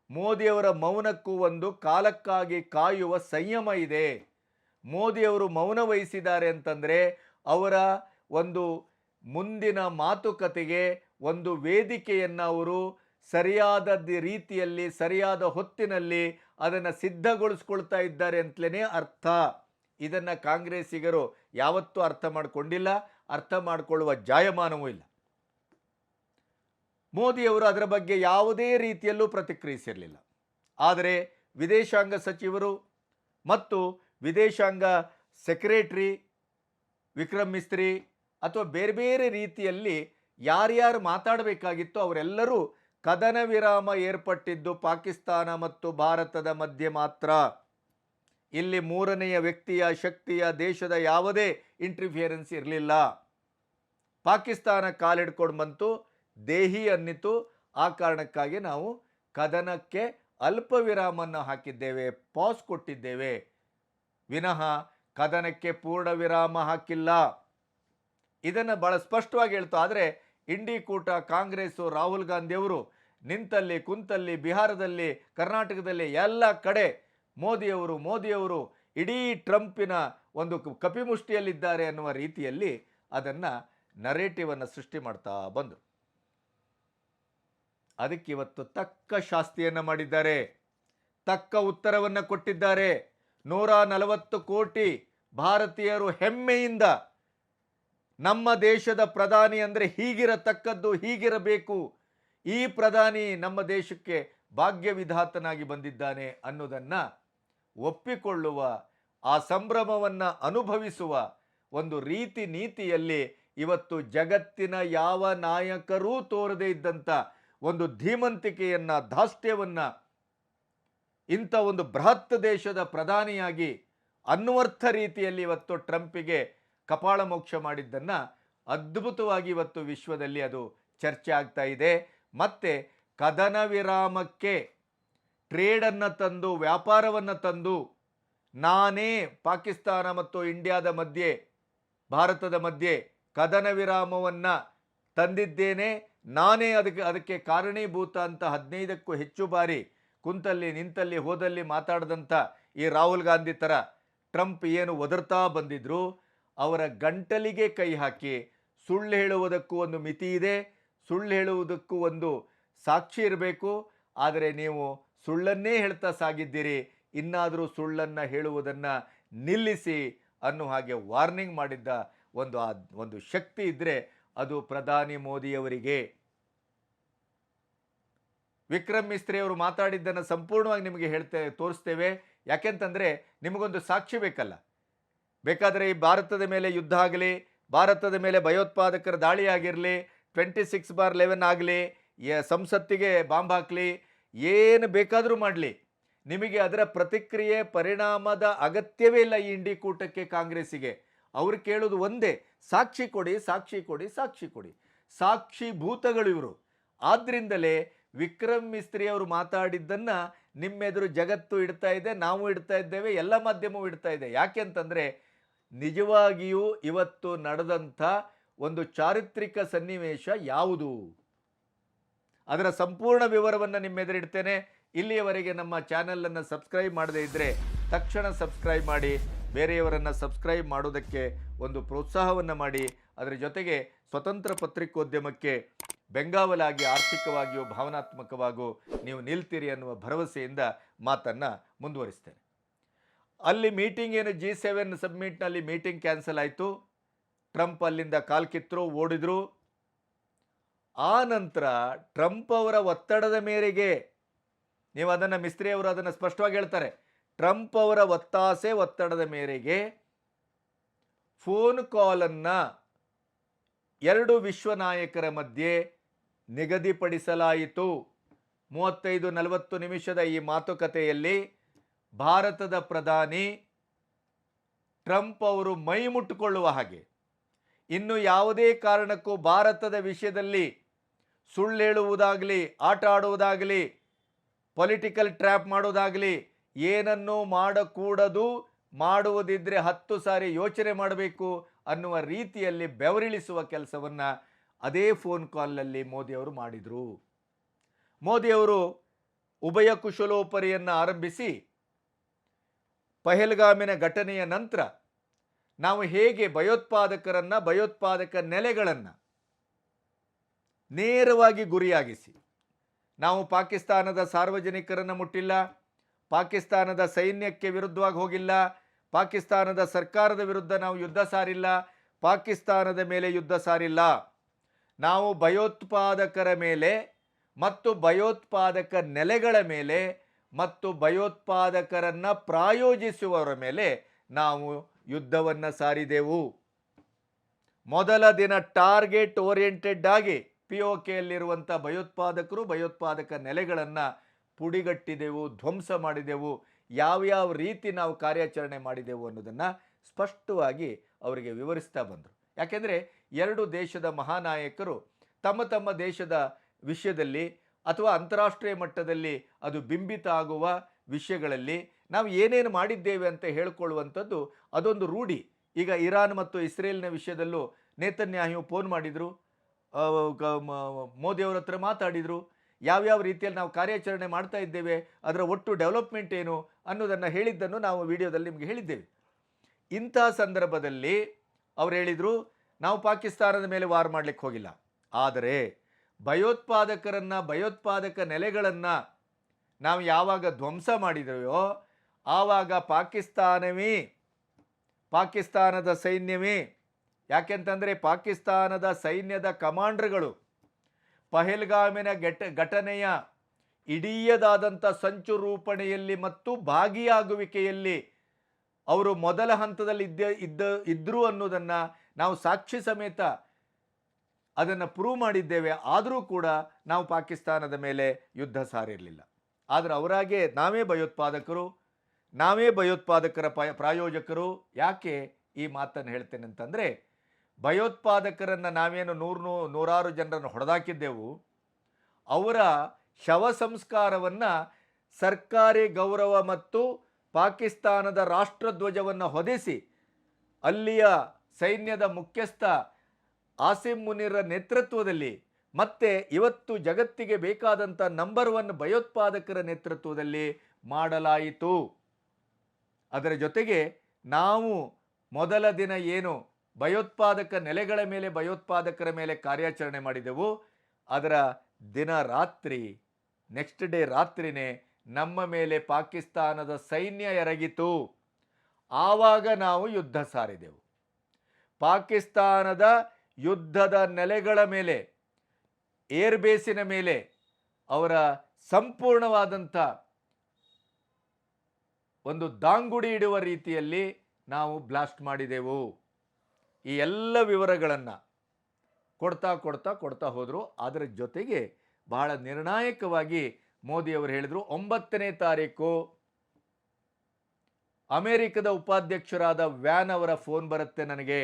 ಮೋದಿಯವರ ಮೌನಕ್ಕೂ ಒಂದು ಕಾಲಕ್ಕಾಗಿ ಕಾಯುವ ಸಂಯಮ ಇದೆ. ಮೋದಿಯವರು ಮೌನ ವಹಿಸಿದ್ದಾರೆ ಅಂತಂದರೆ ಅವರ ಒಂದು ಮುಂದಿನ ಮಾತುಕತೆಗೆ ಒಂದು ವೇದಿಕೆಯನ್ನು ಅವರು ಸರಿಯಾದ ರೀತಿಯಲ್ಲಿ ಸರಿಯಾದ ಹೊತ್ತಿನಲ್ಲಿ ಅದನ್ನು ಸಿದ್ಧಗೊಳಿಸ್ಕೊಳ್ತಾ ಇದ್ದಾರೆ ಅಂತಲೇ ಅರ್ಥ. ಇದನ್ನು ಕಾಂಗ್ರೆಸ್ಸಿಗರು ಯಾವತ್ತೂ ಅರ್ಥ ಮಾಡಿಕೊಂಡಿಲ್ಲ, ಅರ್ಥ ಮಾಡಿಕೊಳ್ಳುವ ಜಾಯಮಾನವೂ ಇಲ್ಲ. ಮೋದಿಯವರು ಅದರ ಬಗ್ಗೆ ಯಾವುದೇ ರೀತಿಯಲ್ಲೂ ಪ್ರತಿಕ್ರಿಯಿಸಿರಲಿಲ್ಲ. ಆದರೆ ವಿದೇಶಾಂಗ ಸಚಿವರು ಮತ್ತು ವಿದೇಶಾಂಗ ಸೆಕ್ರೆಟರಿ ವಿಕ್ರಮ್ ಮಿಸ್ರಿ ಅಥವಾ ಬೇರೆ ಬೇರೆ ರೀತಿಯಲ್ಲಿ ಯಾರ್ಯಾರು ಮಾತಾಡಬೇಕಾಗಿತ್ತು ಅವರೆಲ್ಲರೂ ಕದನ ವಿರಾಮ ಏರ್ಪಟ್ಟಿದ್ದು ಪಾಕಿಸ್ತಾನ ಮತ್ತು ಭಾರತದ ಮಧ್ಯೆ ಮಾತ್ರ. ಇಲ್ಲಿ ಮೂರನೆಯ ವ್ಯಕ್ತಿಯ, ಶಕ್ತಿಯ, ದೇಶದ ಯಾವುದೇ ಇಂಟರ್ಫಿಯರೆನ್ಸ್ ಇರಲಿಲ್ಲ. ಪಾಕಿಸ್ತಾನ ಕಾಲಿಡ್ಕೊಂಡು ಬಂತು, ದೇಹಿ ಅನ್ನಿತು. ಆ ಕಾರಣಕ್ಕಾಗಿ ನಾವು ಕದನಕ್ಕೆ ಅಲ್ಪ ವಿರಾಮವನ್ನು ಹಾಕಿದ್ದೇವೆ, ಪಾಸ್ ಕೊಟ್ಟಿದ್ದೇವೆ ವಿನಃ ಕದನಕ್ಕೆ ಪೂರ್ಣ ವಿರಾಮ ಹಾಕಿಲ್ಲ. ಇದನ್ನು ಬಹಳ ಸ್ಪಷ್ಟವಾಗಿ ಹೇಳ್ತು. ಆದರೆ ಇಂಡಿ ಕೂಟ, ಕಾಂಗ್ರೆಸ್ಸು, ರಾಹುಲ್ ಗಾಂಧಿಯವರು ನಿಂತಲ್ಲಿ ಕುಂತಲ್ಲಿ, ಬಿಹಾರದಲ್ಲಿ, ಕರ್ನಾಟಕದಲ್ಲಿ ಎಲ್ಲ ಕಡೆ ಮೋದಿಯವರು ಇಡೀ ಟ್ರಂಪಿನ ಒಂದು ಕಪಿಮುಷ್ಟಿಯಲ್ಲಿದ್ದಾರೆ ಅನ್ನುವ ರೀತಿಯಲ್ಲಿ ಅದನ್ನು ನರೇಟಿವನ್ನು ಸೃಷ್ಟಿ ಮಾಡ್ತಾ ಬಂದರು. ಅದಕ್ಕೆ ಇವತ್ತು ತಕ್ಕ ಶಾಸ್ತಿಯನ್ನು ಮಾಡಿದ್ದಾರೆ, ತಕ್ಕ ಉತ್ತರವನ್ನು ಕೊಟ್ಟಿದ್ದಾರೆ. 140 ಕೋಟಿ ಭಾರತೀಯರು ಹೆಮ್ಮೆಯಿಂದ ನಮ್ಮ ದೇಶದ ಪ್ರಧಾನಿ ಅಂದರೆ ಹೀಗಿರತಕ್ಕದ್ದು, ಹೀಗಿರಬೇಕು, ಈ ಪ್ರಧಾನಿ ನಮ್ಮ ದೇಶಕ್ಕೆ ಭಾಗ್ಯವಿಧಾತನಾಗಿ ಬಂದಿದ್ದಾನೆ ಅನ್ನೋದನ್ನು ಒಪ್ಪಿಕೊಳ್ಳುವ, ಆ ಸಂಭ್ರಮವನ್ನು ಅನುಭವಿಸುವ ಒಂದು ನೀತಿಯಲ್ಲಿ ಇವತ್ತು ಜಗತ್ತಿನ ಯಾವ ನಾಯಕರೂ ತೋರದೇ ಇದ್ದಂಥ ಒಂದು ಧೀಮಂತಿಕೆಯನ್ನು, ಧಾಷ್ಟ್ಯವನ್ನು ಇಂಥ ಒಂದು ಬೃಹತ್ ದೇಶದ ಪ್ರಧಾನಿಯಾಗಿ ಅನ್ವರ್ಥ ರೀತಿಯಲ್ಲಿ ಇವತ್ತು ಟ್ರಂಪಿಗೆ ಕಪಾಳ ಮೋಕ್ಷ ಮಾಡಿದ್ದನ್ನು ಅದ್ಭುತವಾಗಿ ಇವತ್ತು ವಿಶ್ವದಲ್ಲಿ ಅದು ಚರ್ಚೆ ಆಗ್ತಾ ಇದೆ. ಮತ್ತು ಕದನ ವಿರಾಮಕ್ಕೆ ಟ್ರೇಡನ್ನು ತಂದು, ವ್ಯಾಪಾರವನ್ನು ತಂದು, ನಾನೇ ಪಾಕಿಸ್ತಾನ ಮತ್ತು ಇಂಡಿಯಾದ ಮಧ್ಯೆ, ಭಾರತದ ಮಧ್ಯೆ ಕದನ ವಿರಾಮವನ್ನು ತಂದಿದ್ದೇನೆ, ನಾನೇ ಅದಕ್ಕೆ ಕಾರಣೀಭೂತ ಅಂತ 15ಕ್ಕೂ ಹೆಚ್ಚು ಬಾರಿ ಕುಂತಲ್ಲಿ ನಿಂತಲ್ಲಿ ಹೋದಲ್ಲಿ ಮಾತಾಡಿದಂಥ ಈ ರಾಹುಲ್ ಗಾಂಧಿ ಥರ ಟ್ರಂಪ್ ಏನು ಒದರ್ತಾ ಬಂದಿದ್ರು, ಅವರ ಗಂಟಲಿಗೆ ಕೈ ಹಾಕಿ ಸುಳ್ಳು ಹೇಳುವುದಕ್ಕೂ ಒಂದು ಮಿತಿ ಇದೆ, ಸುಳ್ಳು ಹೇಳುವುದಕ್ಕೂ ಒಂದು ಸಾಕ್ಷಿ ಇರಬೇಕು. ಆದರೆ ನೀವು ಸುಳ್ಳನ್ನೇ ಹೇಳ್ತಾ ಸಾಗಿದ್ದೀರಿ, ಇನ್ನಾದರೂ ಹೇಳುವುದನ್ನು ನಿಲ್ಲಿಸಿ ಅನ್ನೋ ಹಾಗೆ ವಾರ್ನಿಂಗ್ ಮಾಡಿದ್ದ ಒಂದು ಶಕ್ತಿ ಇದ್ದರೆ ಅದು ಪ್ರಧಾನಿ ಮೋದಿಯವರಿಗೆ. ವಿಕ್ರಮ್ ಮಿಸ್ತ್ರಿ ಅವರು ಮಾತಾಡಿದ್ದನ್ನು ಸಂಪೂರ್ಣವಾಗಿ ನಿಮಗೆ ತೋರಿಸ್ತೇವೆ. ಯಾಕೆಂತಂದರೆ ನಿಮಗೊಂದು ಸಾಕ್ಷಿ ಬೇಕಲ್ಲ. ಬೇಕಾದರೆ ಈ ಭಾರತದ ಮೇಲೆ ಯುದ್ಧ ಆಗಲಿ, ಭಾರತದ ಮೇಲೆ ಭಯೋತ್ಪಾದಕರ ದಾಳಿ ಆಗಿರಲಿ, 26/11 ಆಗಲಿ, ಸಂಸತ್ತಿಗೆ ಬಾಂಬ್ ಹಾಕಲಿ, ಏನು ಬೇಕಾದರೂ ಮಾಡಲಿ, ನಿಮಗೆ ಅದರ ಪ್ರತಿಕ್ರಿಯೆ ಪರಿಣಾಮದ ಅಗತ್ಯವೇ ಇಲ್ಲ. ಈ ಇಂಡಿ ಕೂಟಕ್ಕೆ, ಕಾಂಗ್ರೆಸ್ಸಿಗೆ ಅವ್ರು ಕೇಳೋದು ಒಂದೇ, ಸಾಕ್ಷಿ ಕೊಡಿ, ಸಾಕ್ಷಿ ಕೊಡಿ, ಸಾಕ್ಷಿ ಕೊಡಿ. ಸಾಕ್ಷಿಭೂತಗಳು ಇವರು. ಆದ್ದರಿಂದಲೇ ವಿಕ್ರಮ್ ಮಿಸ್ತ್ರಿ ಅವರು ಮಾತಾಡಿದ್ದನ್ನು ನಿಮ್ಮೆದುರು ಜಗತ್ತು ಇಡ್ತಾ ಇದೆ, ನಾವು ಇಡ್ತಾ ಇದ್ದೇವೆ, ಎಲ್ಲ ಮಾಧ್ಯಮವೂ ಇಡ್ತಾ ಇದೆ. ಯಾಕೆ ಅಂತಂದರೆ ನಿಜವಾಗಿಯೂ ಇವತ್ತು ನಡೆದಂಥ ಒಂದು ಚಾರಿತ್ರಿಕ ಸನ್ನಿವೇಶ ಯಾವುದು, ಅದರ ಸಂಪೂರ್ಣ ವಿವರವನ್ನು ನಿಮ್ಮೆದುರಿಡ್ತೇನೆ. ಇಲ್ಲಿಯವರೆಗೆ ನಮ್ಮ ಚಾನಲನ್ನು ಸಬ್ಸ್ಕ್ರೈಬ್ ಮಾಡದೇ ಇದ್ದರೆ ತಕ್ಷಣ ಸಬ್ಸ್ಕ್ರೈಬ್ ಮಾಡಿ, ಬೇರೆಯವರನ್ನು ಸಬ್ಸ್ಕ್ರೈಬ್ ಮಾಡೋದಕ್ಕೆ ಒಂದು ಪ್ರೋತ್ಸಾಹವನ್ನು ಮಾಡಿ. ಅದರ ಜೊತೆಗೆ ಸ್ವತಂತ್ರ ಪತ್ರಿಕೋದ್ಯಮಕ್ಕೆ ಬೆಂಗಾವಲಾಗಿ ಆರ್ಥಿಕವಾಗಿಯೂ ಭಾವನಾತ್ಮಕವಾಗಿಯೂ ನೀವು ನಿಲ್ತೀರಿ ಅನ್ನುವ ಭರವಸೆಯಿಂದ ಮಾತನ್ನು ಮುಂದುವರಿಸ್ತೇನೆ. ಅಲ್ಲಿ ಮೀಟಿಂಗ್ ಏನು G7 ಸಬ್ಮಿಟ್ನಲ್ಲಿ ಮೀಟಿಂಗ್ ಕ್ಯಾನ್ಸಲ್ ಆಯಿತು. ಟ್ರಂಪ್ ಅಲ್ಲಿಂದ ಕಾಲ್ಕಿತ್ತರು, ಓಡಿದ್ರು. ಆ ನಂತರ ಟ್ರಂಪ್ ಅವರ ಒತ್ತಡದ ಮೇರೆಗೆ, ನೀವು ಅದನ್ನು ಮಿಸ್ತ್ರಿ ಅವರು ಅದನ್ನು ಸ್ಪಷ್ಟವಾಗಿ ಹೇಳ್ತಾರೆ, ಟ್ರಂಪ್ ಅವರ ಒತ್ತಡದ ಮೇರೆಗೆ ಫೋನ್ ಕಾಲನ್ನು ಎರಡು ವಿಶ್ವ ನಾಯಕರ ಮಧ್ಯೆ ನಿಗದಿಪಡಿಸಲಾಯಿತು. 35-40 ನಿಮಿಷದ ಈ ಮಾತುಕತೆಯಲ್ಲಿ ಭಾರತದ ಪ್ರಧಾನಿ ಟ್ರಂಪ್ ಅವರು ಮೈ ಮುಟ್ಟುಕೊಳ್ಳುವ ಹಾಗೆ, ಇನ್ನು ಯಾವುದೇ ಕಾರಣಕ್ಕೂ ಭಾರತದ ವಿಷಯದಲ್ಲಿ ಸುಳ್ಳು ಹೇಳುವುದಾಗಲಿ, ಆಟ ಆಡುವುದಾಗಲಿ, ಪೊಲಿಟಿಕಲ್ ಟ್ರ್ಯಾಪ್ ಮಾಡೋದಾಗಲಿ ಏನನ್ನೂ ಮಾಡಕೂಡದು, ಮಾಡುವುದಿದ್ದರೆ 10 ಸಾರಿ ಯೋಚನೆ ಮಾಡಬೇಕು ಅನ್ನುವ ರೀತಿಯಲ್ಲಿ ಬೆವರಿಳಿಸುವ ಕೆಲಸವನ್ನು ಅದೇ ಫೋನ್ ಕಾಲ್ನಲ್ಲಿ ಮೋದಿಯವರು ಮಾಡಿದರು. ಮೋದಿಯವರು ಉಭಯ ಕುಶಲೋಪರಿಯನ್ನು ಆರಂಭಿಸಿ ಪಹಲ್ಗಾಮಿನ ಘಟನೆಯ ನಂತರ ನಾವು ಹೇಗೆ ಭಯೋತ್ಪಾದಕರನ್ನು, ಭಯೋತ್ಪಾದಕ ನೆಲೆಗಳನ್ನು ನೇರವಾಗಿ ಗುರಿಯಾಗಿಸಿ, ನಾವು ಪಾಕಿಸ್ತಾನದ ಸಾರ್ವಜನಿಕರನ್ನು ಮುಟ್ಟಿಲ್ಲ, ಪಾಕಿಸ್ತಾನದ ಸೈನ್ಯಕ್ಕೆ ವಿರುದ್ಧವಾಗಿ ಹೋಗಿಲ್ಲ, ಪಾಕಿಸ್ತಾನದ ಸರ್ಕಾರದ ವಿರುದ್ಧ ನಾವು ಯುದ್ಧ ಸಾರಿಲ್ಲ, ಪಾಕಿಸ್ತಾನದ ಮೇಲೆ ಯುದ್ಧ ಸಾರಿಲ್ಲ. ನಾವು ಭಯೋತ್ಪಾದಕರ ಮೇಲೆ ಮತ್ತು ಭಯೋತ್ಪಾದಕ ನೆಲೆಗಳ ಮೇಲೆ ಮತ್ತು ಭಯೋತ್ಪಾದಕರನ್ನು ಪ್ರಾಯೋಜಿಸುವವರ ಮೇಲೆ ನಾವು ಯುದ್ಧವನ್ನು ಸಾರಿದೆವು. ಮೊದಲ ದಿನ ಟಾರ್ಗೆಟ್ ಓರಿಯೆಂಟೆಡ್ ಆಗಿ POKಯಲ್ಲಿರುವಂಥ ಭಯೋತ್ಪಾದಕರು, ಭಯೋತ್ಪಾದಕ ನೆಲೆಗಳನ್ನು ಪುಡಿಗಟ್ಟಿದೆವು, ಧ್ವಂಸ ಮಾಡಿದೆವು. ಯಾವ್ಯಾವ ರೀತಿ ನಾವು ಕಾರ್ಯಾಚರಣೆ ಮಾಡಿದೆವು ಅನ್ನೋದನ್ನು ಸ್ಪಷ್ಟವಾಗಿ ಅವರಿಗೆ ವಿವರಿಸ್ತಾ ಬಂದರು. ಯಾಕೆಂದರೆ ಎರಡು ದೇಶದ ಮಹಾನಾಯಕರು ತಮ್ಮ ತಮ್ಮ ದೇಶದ ವಿಷಯದಲ್ಲಿ ಅಥವಾ ಅಂತಾರಾಷ್ಟ್ರೀಯ ಮಟ್ಟದಲ್ಲಿ ಅದು ಬಿಂಬಿತ ಆಗುವ ವಿಷಯಗಳಲ್ಲಿ ನಾವು ಏನೇನು ಮಾಡಿದ್ದೇವೆ ಅಂತ ಹೇಳಿಕೊಳ್ಳುವಂಥದ್ದು ಅದೊಂದು ರೂಢಿ. ಈಗ ಇರಾನ್ ಮತ್ತು ಇಸ್ರೇಲ್ನ ವಿಷಯದಲ್ಲೂ ನೇತನ್ಯಾಹು ಫೋನ್ ಮಾಡಿದರು, ಮೋದಿಯವರ ಹತ್ರ ಮಾತಾಡಿದರು, ಯಾವ್ಯಾವ ರೀತಿಯಲ್ಲಿ ನಾವು ಕಾರ್ಯಾಚರಣೆ ಮಾಡ್ತಾ ಇದ್ದೇವೆ, ಅದರ ಒಟ್ಟು ಡೆವಲಪ್ಮೆಂಟ್ ಏನು ಅನ್ನೋದನ್ನು ಹೇಳಿದ್ದನ್ನು ನಾವು ವಿಡಿಯೋದಲ್ಲಿ ನಿಮಗೆ ಹೇಳಿದ್ದೇವೆ. ಇಂಥ ಸಂದರ್ಭದಲ್ಲಿ ಅವ್ರು ಹೇಳಿದರು, ನಾವು ಪಾಕಿಸ್ತಾನದ ಮೇಲೆ ವಾರ್ ಮಾಡಲಿಕ್ಕೆ ಹೋಗಿಲ್ಲ, ಆದರೆ ಭಯೋತ್ಪಾದಕರನ್ನು, ಭಯೋತ್ಪಾದಕ ನೆಲೆಗಳನ್ನು ನಾವು ಯಾವಾಗ ಧ್ವಂಸ ಮಾಡಿದೆವೋ ಆವಾಗ ಪಾಕಿಸ್ತಾನದ ಸೈನ್ಯವೇ, ಯಾಕೆಂತಂದರೆ ಪಾಕಿಸ್ತಾನದ ಸೈನ್ಯದ ಕಮಾಂಡರ್ಗಳು ಪಹಲ್ಗಾಮಿನ ಘಟನೆಯ ಇಡೀಯದಾದಂಥ ಸಂಚು ರೂಪಣೆಯಲ್ಲಿ ಮತ್ತು ಭಾಗಿಯಾಗುವಿಕೆಯಲ್ಲಿ ಅವರು ಮೊದಲ ಹಂತದಲ್ಲಿ ಇದ್ದರು ಅನ್ನೋದನ್ನು ನಾವು ಸಾಕ್ಷಿ ಸಮೇತ ಅದನ್ನು ಪ್ರೂವ್ ಮಾಡಿದ್ದೇವೆ. ಆದರೂ ಕೂಡ ನಾವು ಪಾಕಿಸ್ತಾನದ ಮೇಲೆ ಯುದ್ಧ ಸಾರಿರಲಿಲ್ಲ. ಆದರೆ ಅವರಾಗೆ ನಾವೇ ಭಯೋತ್ಪಾದಕರ ಪ್ರಾಯೋಜಕರು. ಯಾಕೆ ಈ ಮಾತನ್ನು ಹೇಳ್ತೇನೆ ಅಂತಂದರೆ, ಭಯೋತ್ಪಾದಕರನ್ನು ನಾವೇನು ನೂರಾರು ಜನರನ್ನು ಹೊಡೆದಾಕಿದ್ದೆವು, ಅವರ ಶವ ಸಂಸ್ಕಾರವನ್ನು ಸರ್ಕಾರಿ ಗೌರವ ಮತ್ತು ಪಾಕಿಸ್ತಾನದ ರಾಷ್ಟ್ರಧ್ವಜವನ್ನು ಹೊದಿಸಿ ಅಲ್ಲಿಯ ಸೈನ್ಯದ ಮುಖ್ಯಸ್ಥ ಆಸಿಮ್ ಮುನಿರ ನೇತೃತ್ವದಲ್ಲಿ ಮತ್ತೆ ಇವತ್ತು ಜಗತ್ತಿಗೆ ಬೇಕಾದಂಥ ನಂಬರ್ 1 ಭಯೋತ್ಪಾದಕರ ನೇತೃತ್ವದಲ್ಲಿ ಮಾಡಲಾಯಿತು. ಅದರ ಜೊತೆಗೆ ನಾವು ಮೊದಲ ದಿನ ಏನು ಭಯೋತ್ಪಾದಕ ನೆಲೆಗಳ ಮೇಲೆ, ಭಯೋತ್ಪಾದಕರ ಮೇಲೆ ಕಾರ್ಯಾಚರಣೆ ಮಾಡಿದೆವು, ಅದರ ದಿನ ರಾತ್ರಿ, ನೆಕ್ಸ್ಟ್ ಡೇ ರಾತ್ರಿನೇ ನಮ್ಮ ಮೇಲೆ ಪಾಕಿಸ್ತಾನದ ಸೈನ್ಯ ಎರಗಿತು. ಆವಾಗ ನಾವು ಯುದ್ಧ ಸಾರಿದೆವು. ಪಾಕಿಸ್ತಾನದ ಯುದ್ಧದ ನೆಲೆಗಳ ಮೇಲೆ, ಏರ್ ಬೇಸಿನ ಮೇಲೆ ಅವರ ಸಂಪೂರ್ಣವಾದಂಥ ಒಂದು ದಾಂಗುಡಿ ಇಡುವ ರೀತಿಯಲ್ಲಿ ನಾವು ಬ್ಲಾಸ್ಟ್ ಮಾಡಿದೆವು. ಈ ಎಲ್ಲ ವಿವರಗಳನ್ನು ಕೊಡ್ತಾ ಹೋದರು. ಅದರ ಜೊತೆಗೆ ಬಹಳ ನಿರ್ಣಾಯಕವಾಗಿ ಮೋದಿಯವರು ಹೇಳಿದರು, 9ನೇ ತಾರೀಕು ಅಮೆರಿಕದ ಉಪಾಧ್ಯಕ್ಷರಾದ ವ್ಯಾನ್ ಅವರ ಫೋನ್ ಬರುತ್ತೆ ನನಗೆ.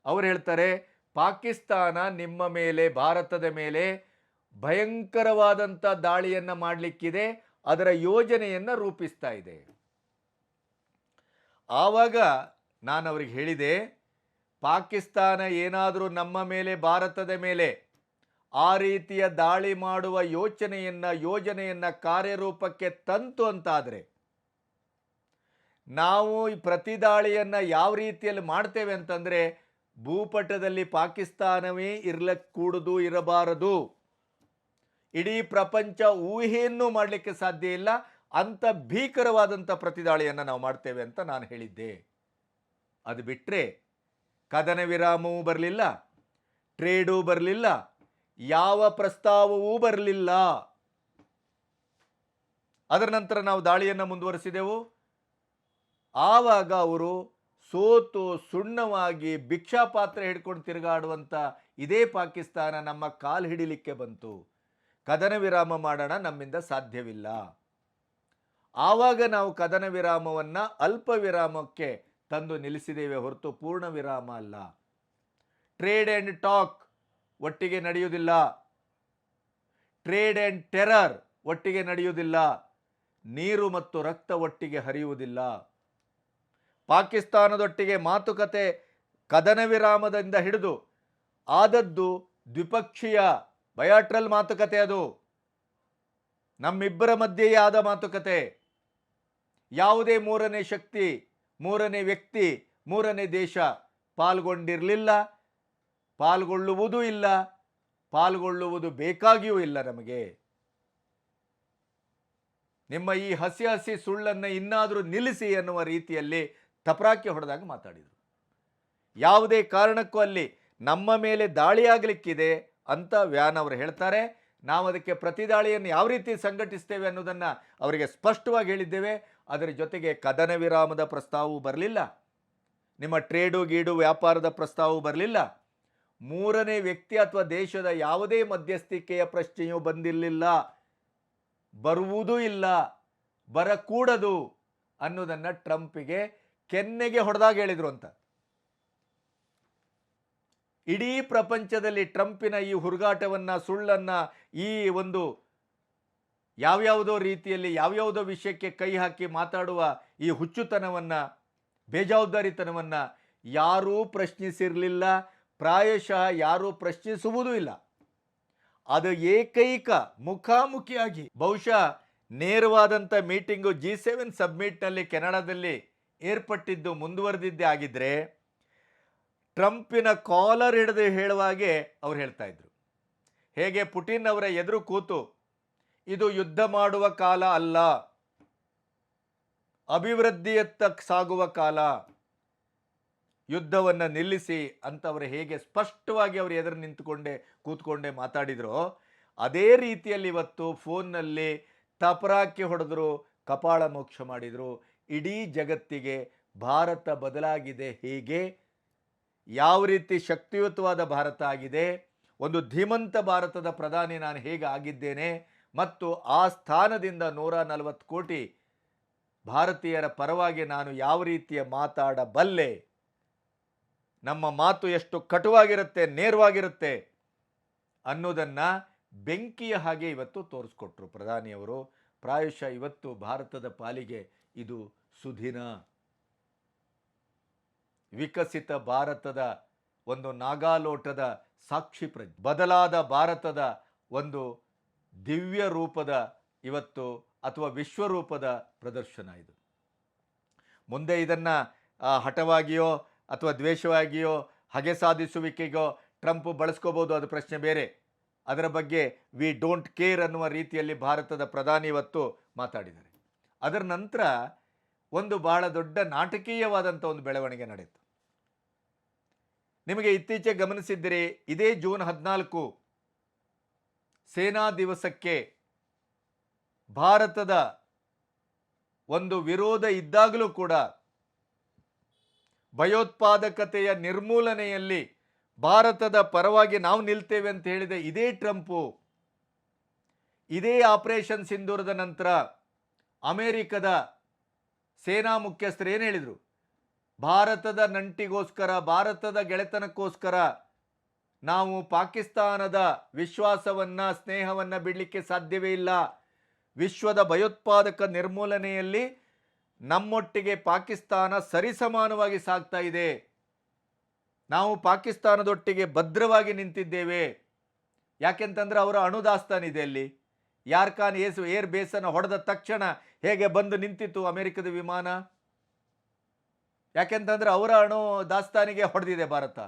ಅವರು ಹೇಳ್ತಾರೆ, ಪಾಕಿಸ್ತಾನ ನಿಮ್ಮ ಮೇಲೆ, ಭಾರತದ ಮೇಲೆ ಭಯಂಕರವಾದಂಥ ದಾಳಿಯನ್ನ ಮಾಡಲಿಕ್ಕಿದೆ, ಅದರ ಯೋಜನೆಯನ್ನ ರೂಪಿಸ್ತಾ ಇದೆ. ಆವಾಗ ನಾನು ಅವ್ರಿಗೆ ಹೇಳಿದೆ, ಪಾಕಿಸ್ತಾನ ಏನಾದರೂ ನಮ್ಮ ಮೇಲೆ, ಭಾರತದ ಮೇಲೆ ಆ ರೀತಿಯ ದಾಳಿ ಮಾಡುವ ಯೋಜನೆಯನ್ನ ಕಾರ್ಯರೂಪಕ್ಕೆ ತಂತು ಅಂತಾದರೆ ನಾವು ಈ ಪ್ರತಿ ದಾಳಿಯನ್ನು ಯಾವ ರೀತಿಯಲ್ಲಿ ಮಾಡ್ತೇವೆ ಅಂತಂದರೆ, ಭೂಪಟದಲ್ಲಿ ಪಾಕಿಸ್ತಾನವೇ ಕೂಡುದು, ಇರಬಾರದು. ಇಡೀ ಪ್ರಪಂಚ ಊಹೆಯನ್ನು ಮಾಡಲಿಕ್ಕೆ ಸಾಧ್ಯ ಇಲ್ಲ, ಅಂಥ ಭೀಕರವಾದಂಥ ಪ್ರತಿದಾಳಿಯನ್ನು ನಾವು ಮಾಡ್ತೇವೆ ಅಂತ ನಾನು ಹೇಳಿದ್ದೆ. ಅದು ಬಿಟ್ಟರೆ ಕದನ ವಿರಾಮವೂ ಬರಲಿಲ್ಲ, ಟ್ರೇಡೂ ಬರಲಿಲ್ಲ, ಯಾವ ಪ್ರಸ್ತಾವವೂ ಬರಲಿಲ್ಲ. ಅದರ ನಂತರ ನಾವು ದಾಳಿಯನ್ನು ಮುಂದುವರಿಸಿದೆವು. ಆವಾಗ ಅವರು ಸೋತು ಸುಣ್ಣವಾಗಿ ಭಿಕ್ಷಾಪಾತ್ರೆ ಹಿಡ್ಕೊಂಡು ತಿರುಗಾಡುವಂಥ ಇದೇ ಪಾಕಿಸ್ತಾನ ನಮ್ಮ ಕಾಲು ಹಿಡಿಲಿಕ್ಕೆ ಬಂತು. ಕದನ ವಿರಾಮ ಮಾಡೋಣ, ನಮ್ಮಿಂದ ಸಾಧ್ಯವಿಲ್ಲ. ಆವಾಗ ನಾವು ಕದನ ವಿರಾಮವನ್ನು ಅಲ್ಪ ವಿರಾಮಕ್ಕೆ ತಂದು ನಿಲ್ಲಿಸಿದ್ದೇವೆ ಹೊರತು ಪೂರ್ಣ ವಿರಾಮ ಅಲ್ಲ. ಟ್ರೇಡ್ ಆ್ಯಂಡ್ ಟಾಕ್ ಒಟ್ಟಿಗೆ ನಡೆಯುವುದಿಲ್ಲ, ಟ್ರೇಡ್ ಆ್ಯಂಡ್ ಟೆರರ್ ಒಟ್ಟಿಗೆ ನಡೆಯುವುದಿಲ್ಲ, ನೀರು ಮತ್ತು ರಕ್ತ ಒಟ್ಟಿಗೆ ಹರಿಯುವುದಿಲ್ಲ. ಪಾಕಿಸ್ತಾನದೊಟ್ಟಿಗೆ ಮಾತುಕತೆ ಕದನ ವಿರಾಮದಿಂದ ಹಿಡಿದು ಆದದ್ದು ದ್ವಿಪಕ್ಷೀಯ ಬಯಾಟ್ರಲ್ ಮಾತುಕತೆ. ಅದು ನಮ್ಮಿಬ್ಬರ ಮಧ್ಯೆಯೇ ಆದ ಮಾತುಕತೆ. ಯಾವುದೇ ಮೂರನೇ ಶಕ್ತಿ, ಮೂರನೇ ವ್ಯಕ್ತಿ, ಮೂರನೇ ದೇಶ ಪಾಲ್ಗೊಂಡಿರಲಿಲ್ಲ, ಪಾಲ್ಗೊಳ್ಳುವುದೂ ಇಲ್ಲ, ಪಾಲ್ಗೊಳ್ಳುವುದು ಬೇಕಾಗಿಯೂ ಇಲ್ಲ. ನಮಗೆ ನಿಮ್ಮ ಈ ಹಸಿ ಹಸಿ ಸುಳ್ಳನ್ನು ಇನ್ನಾದರೂ ನಿಲ್ಲಿಸಿ ಎನ್ನುವ ರೀತಿಯಲ್ಲಿ ತಪರಾಕಿ ಹೊಡೆದಾಗ ಮಾತಾಡಿದರು. ಯಾವುದೇ ಕಾರಣಕ್ಕೂ ಅಲ್ಲಿ ನಮ್ಮ ಮೇಲೆ ದಾಳಿಯಾಗಲಿಕ್ಕಿದೆ ಅಂತ ವ್ಯಾನ್ ಅವರು ಹೇಳ್ತಾರೆ. ನಾವು ಅದಕ್ಕೆ ಪ್ರತಿದಾಳಿಯನ್ನು ಯಾವ ರೀತಿ ಸಂಘಟಿಸ್ತೇವೆ ಅನ್ನೋದನ್ನು ಅವರಿಗೆ ಸ್ಪಷ್ಟವಾಗಿ ಹೇಳಿದ್ದೇವೆ. ಅದರ ಜೊತೆಗೆ ಕದನ ವಿರಾಮದ ಪ್ರಸ್ತಾವವೂ ಬರಲಿಲ್ಲ, ನಿಮ್ಮ ಟ್ರೇಡು ಗೀಡು ವ್ಯಾಪಾರದ ಪ್ರಸ್ತಾವವೂ ಬರಲಿಲ್ಲ, ಮೂರನೇ ವ್ಯಕ್ತಿ ಅಥವಾ ದೇಶದ ಯಾವುದೇ ಮಧ್ಯಸ್ಥಿಕೆಯ ಪ್ರಶ್ನೆಯೂ ಬಂದಿರಲಿಲ್ಲ, ಬರುವುದೂ ಇಲ್ಲ, ಬರಕೂಡದು ಅನ್ನೋದನ್ನು ಟ್ರಂಪಿಗೆ ಕೆನ್ನೆಗೆ ಹೊಡೆದಾಗ ಹೇಳಿದರು ಅಂತ. ಇಡೀ ಪ್ರಪಂಚದಲ್ಲಿ ಟ್ರಂಪಿನ ಈ ಹುಡುಗಾಟವನ್ನು, ಸುಳ್ಳನ್ನು, ಈ ಒಂದು ಯಾವ್ಯಾವುದೋ ರೀತಿಯಲ್ಲಿ ಯಾವ್ಯಾವುದೋ ವಿಷಯಕ್ಕೆ ಕೈ ಹಾಕಿ ಮಾತಾಡುವ ಈ ಹುಚ್ಚುತನವನ್ನು, ಬೇಜವಾಬ್ದಾರಿತನವನ್ನು ಯಾರೂ ಪ್ರಶ್ನಿಸಿರಲಿಲ್ಲ, ಪ್ರಾಯಶಃ ಯಾರೂ ಪ್ರಶ್ನಿಸುವುದೂ ಇಲ್ಲ. ಅದು ಏಕೈಕ ಮುಖಾಮುಖಿಯಾಗಿ ಬಹುಶಃ ನೇರವಾದಂಥ ಮೀಟಿಂಗು G7 ಸಬ್ಮಿಟ್ನಲ್ಲಿ ಕೆನಡಾದಲ್ಲಿ ಏರ್ಪಟ್ಟಿದ್ದು ಮುಂದುವರೆದಿದ್ದೇ ಆಗಿದ್ದರೆ ಟ್ರಂಪಿನ ಕಾಲರ್ ಹಿಡಿದು ಹೇಳುವಾಗೆ ಅವ್ರು ಹೇಳ್ತಾ ಇದ್ರು. ಹೇಗೆ ಪುಟಿನ್ ಅವರ ಎದುರು ಕೂತು ಇದು ಯುದ್ಧ ಮಾಡುವ ಕಾಲ ಅಲ್ಲ, ಅಭಿವೃದ್ಧಿಯತ್ತ ಸಾಗುವ ಕಾಲ, ಯುದ್ಧವನ್ನು ನಿಲ್ಲಿಸಿ ಅಂತ ಅವರು ಹೇಗೆ ಸ್ಪಷ್ಟವಾಗಿ ಅವರು ಎದುರು ಕೂತ್ಕೊಂಡೇ ಮಾತಾಡಿದ್ರು, ಅದೇ ರೀತಿಯಲ್ಲಿ ಇವತ್ತು ಫೋನ್ನಲ್ಲಿ ತಪರಾಕಿ ಹೊಡೆದ್ರು, ಕಪಾಳ ಮೋಕ್ಷ ಮಾಡಿದರು. ಇಡೀ ಜಗತ್ತಿಗೆ ಭಾರತ ಬದಲಾಗಿದೆ, ಹೇಗೆ ಯಾವ ರೀತಿ ಶಕ್ತಿಯುತವಾದ ಭಾರತ ಆಗಿದೆ, ಒಂದು ಧೀಮಂತ ಭಾರತದ ಪ್ರಧಾನಿ ನಾನು ಹೇಗೆ ಆಗಿದ್ದೇನೆ, ಮತ್ತು ಆ ಸ್ಥಾನದಿಂದ 140 ಕೋಟಿ ಭಾರತೀಯರ ಪರವಾಗಿ ನಾನು ಯಾವ ರೀತಿಯ ಮಾತಾಡಬಲ್ಲೆ, ನಮ್ಮ ಮಾತು ಎಷ್ಟು ಕಟುವಾಗಿರುತ್ತೆ, ನೇರವಾಗಿರುತ್ತೆ ಅನ್ನೋದನ್ನು ಬೆಂಕಿಯ ಹಾಗೆ ಇವತ್ತು ತೋರಿಸ್ಕೊಟ್ರು ಪ್ರಧಾನಿಯವರು. ಪ್ರಾಯಶಃ ಇವತ್ತು ಭಾರತದ ಪಾಲಿಗೆ ಇದು ಸುದಿನ. ವಿಕಸಿತ ಭಾರತದ ಒಂದು ನಾಗಾಲೋಟದ ಸಾಕ್ಷಿ ಪ್ರಜ್ಞೆ, ಬದಲಾದ ಭಾರತದ ಒಂದು ದಿವ್ಯ ರೂಪದ ಇವತ್ತು ಅಥವಾ ವಿಶ್ವರೂಪದ ಪ್ರದರ್ಶನ ಇದು. ಮುಂದೆ ಇದನ್ನು ಹಠವಾಗಿಯೋ ಅಥವಾ ದ್ವೇಷವಾಗಿಯೋ ಹಗೆ ಸಾಧಿಸುವಿಕೆಗೋ ಟ್ರಂಪ್ ಬಳಸ್ಕೋಬೋದು, ಅದು ಪ್ರಶ್ನೆ ಬೇರೆ. ಅದರ ಬಗ್ಗೆ ವಿ ಡೋಂಟ್ ಕೇರ್ ಅನ್ನುವ ರೀತಿಯಲ್ಲಿ ಭಾರತದ ಪ್ರಧಾನಿ ಇವತ್ತು ಮಾತಾಡಿದ್ದಾರೆ. ಅದರ ನಂತರ ಒಂದು ಬಹಳ ದೊಡ್ಡ ನಾಟಕೀಯವಾದಂಥ ಒಂದು ಬೆಳವಣಿಗೆ ನಡೆಯಿತು. ನಿಮಗೆ ಇತ್ತೀಚೆಗೆ ಗಮನಿಸಿದ್ದರೆ ಇದೇ ಜೂನ್ 14 ಸೇನಾ ದಿವಸಕ್ಕೆ ಭಾರತದ ಒಂದು ವಿರೋಧ ಇದ್ದಾಗಲೂ ಕೂಡ ಭಯೋತ್ಪಾದಕತೆಯ ನಿರ್ಮೂಲನೆಯಲ್ಲಿ ಭಾರತದ ಪರವಾಗಿ ನಾವು ನಿಲ್ತೇವೆ ಅಂತ ಹೇಳಿದೆ ಇದೇ ಟ್ರಂಪು. ಇದೇ ಆಪರೇಷನ್ ಸಿಂಧೂರದ ನಂತರ ಅಮೆರಿಕದ ಸೇನಾ ಮುಖ್ಯಸ್ಥರು ಏನು ಹೇಳಿದರು, ಭಾರತದ ನಂಟಿಗೋಸ್ಕರ, ಭಾರತದ ಗೆಳೆತನಕ್ಕೋಸ್ಕರ ನಾವು ಪಾಕಿಸ್ತಾನದ ವಿಶ್ವಾಸವನ್ನ ಸ್ನೇಹವನ್ನ ಬಿಡಲಿಕ್ಕೆ ಸಾಧ್ಯವೇ ಇಲ್ಲ. ವಿಶ್ವದ ಭಯೋತ್ಪಾದಕ ನಿರ್ಮೂಲನೆಯಲ್ಲಿ ನಮ್ಮೊಟ್ಟಿಗೆ ಪಾಕಿಸ್ತಾನ ಸರಿಸಮಾನವಾಗಿ ಸಾಗ್ತಾ ಇದೆ. ನಾವು ಪಾಕಿಸ್ತಾನದೊಟ್ಟಿಗೆ ಭದ್ರವಾಗಿ ನಿಂತಿದ್ದೇವೆ. ಯಾಕೆಂತಂದ್ರೆ ಅವರ ಅಣುದಾಸ್ತಾನಿದೆ ಅಲ್ಲಿ. ಯಾರ್ಖಾನ್ ಏರ್ ಬೇಸನ್ನು ಹೊಡೆದ ತಕ್ಷಣ ಹೇಗೆ ಬಂದು ನಿಂತಿತ್ತು ಅಮೆರಿಕದ ವಿಮಾನ? ಯಾಕೆಂತಂದ್ರೆ ಅವರ ಅಣು ದಾಸ್ತಾನಿಗೆ ಹೊಡೆದಿದೆ ಭಾರತ.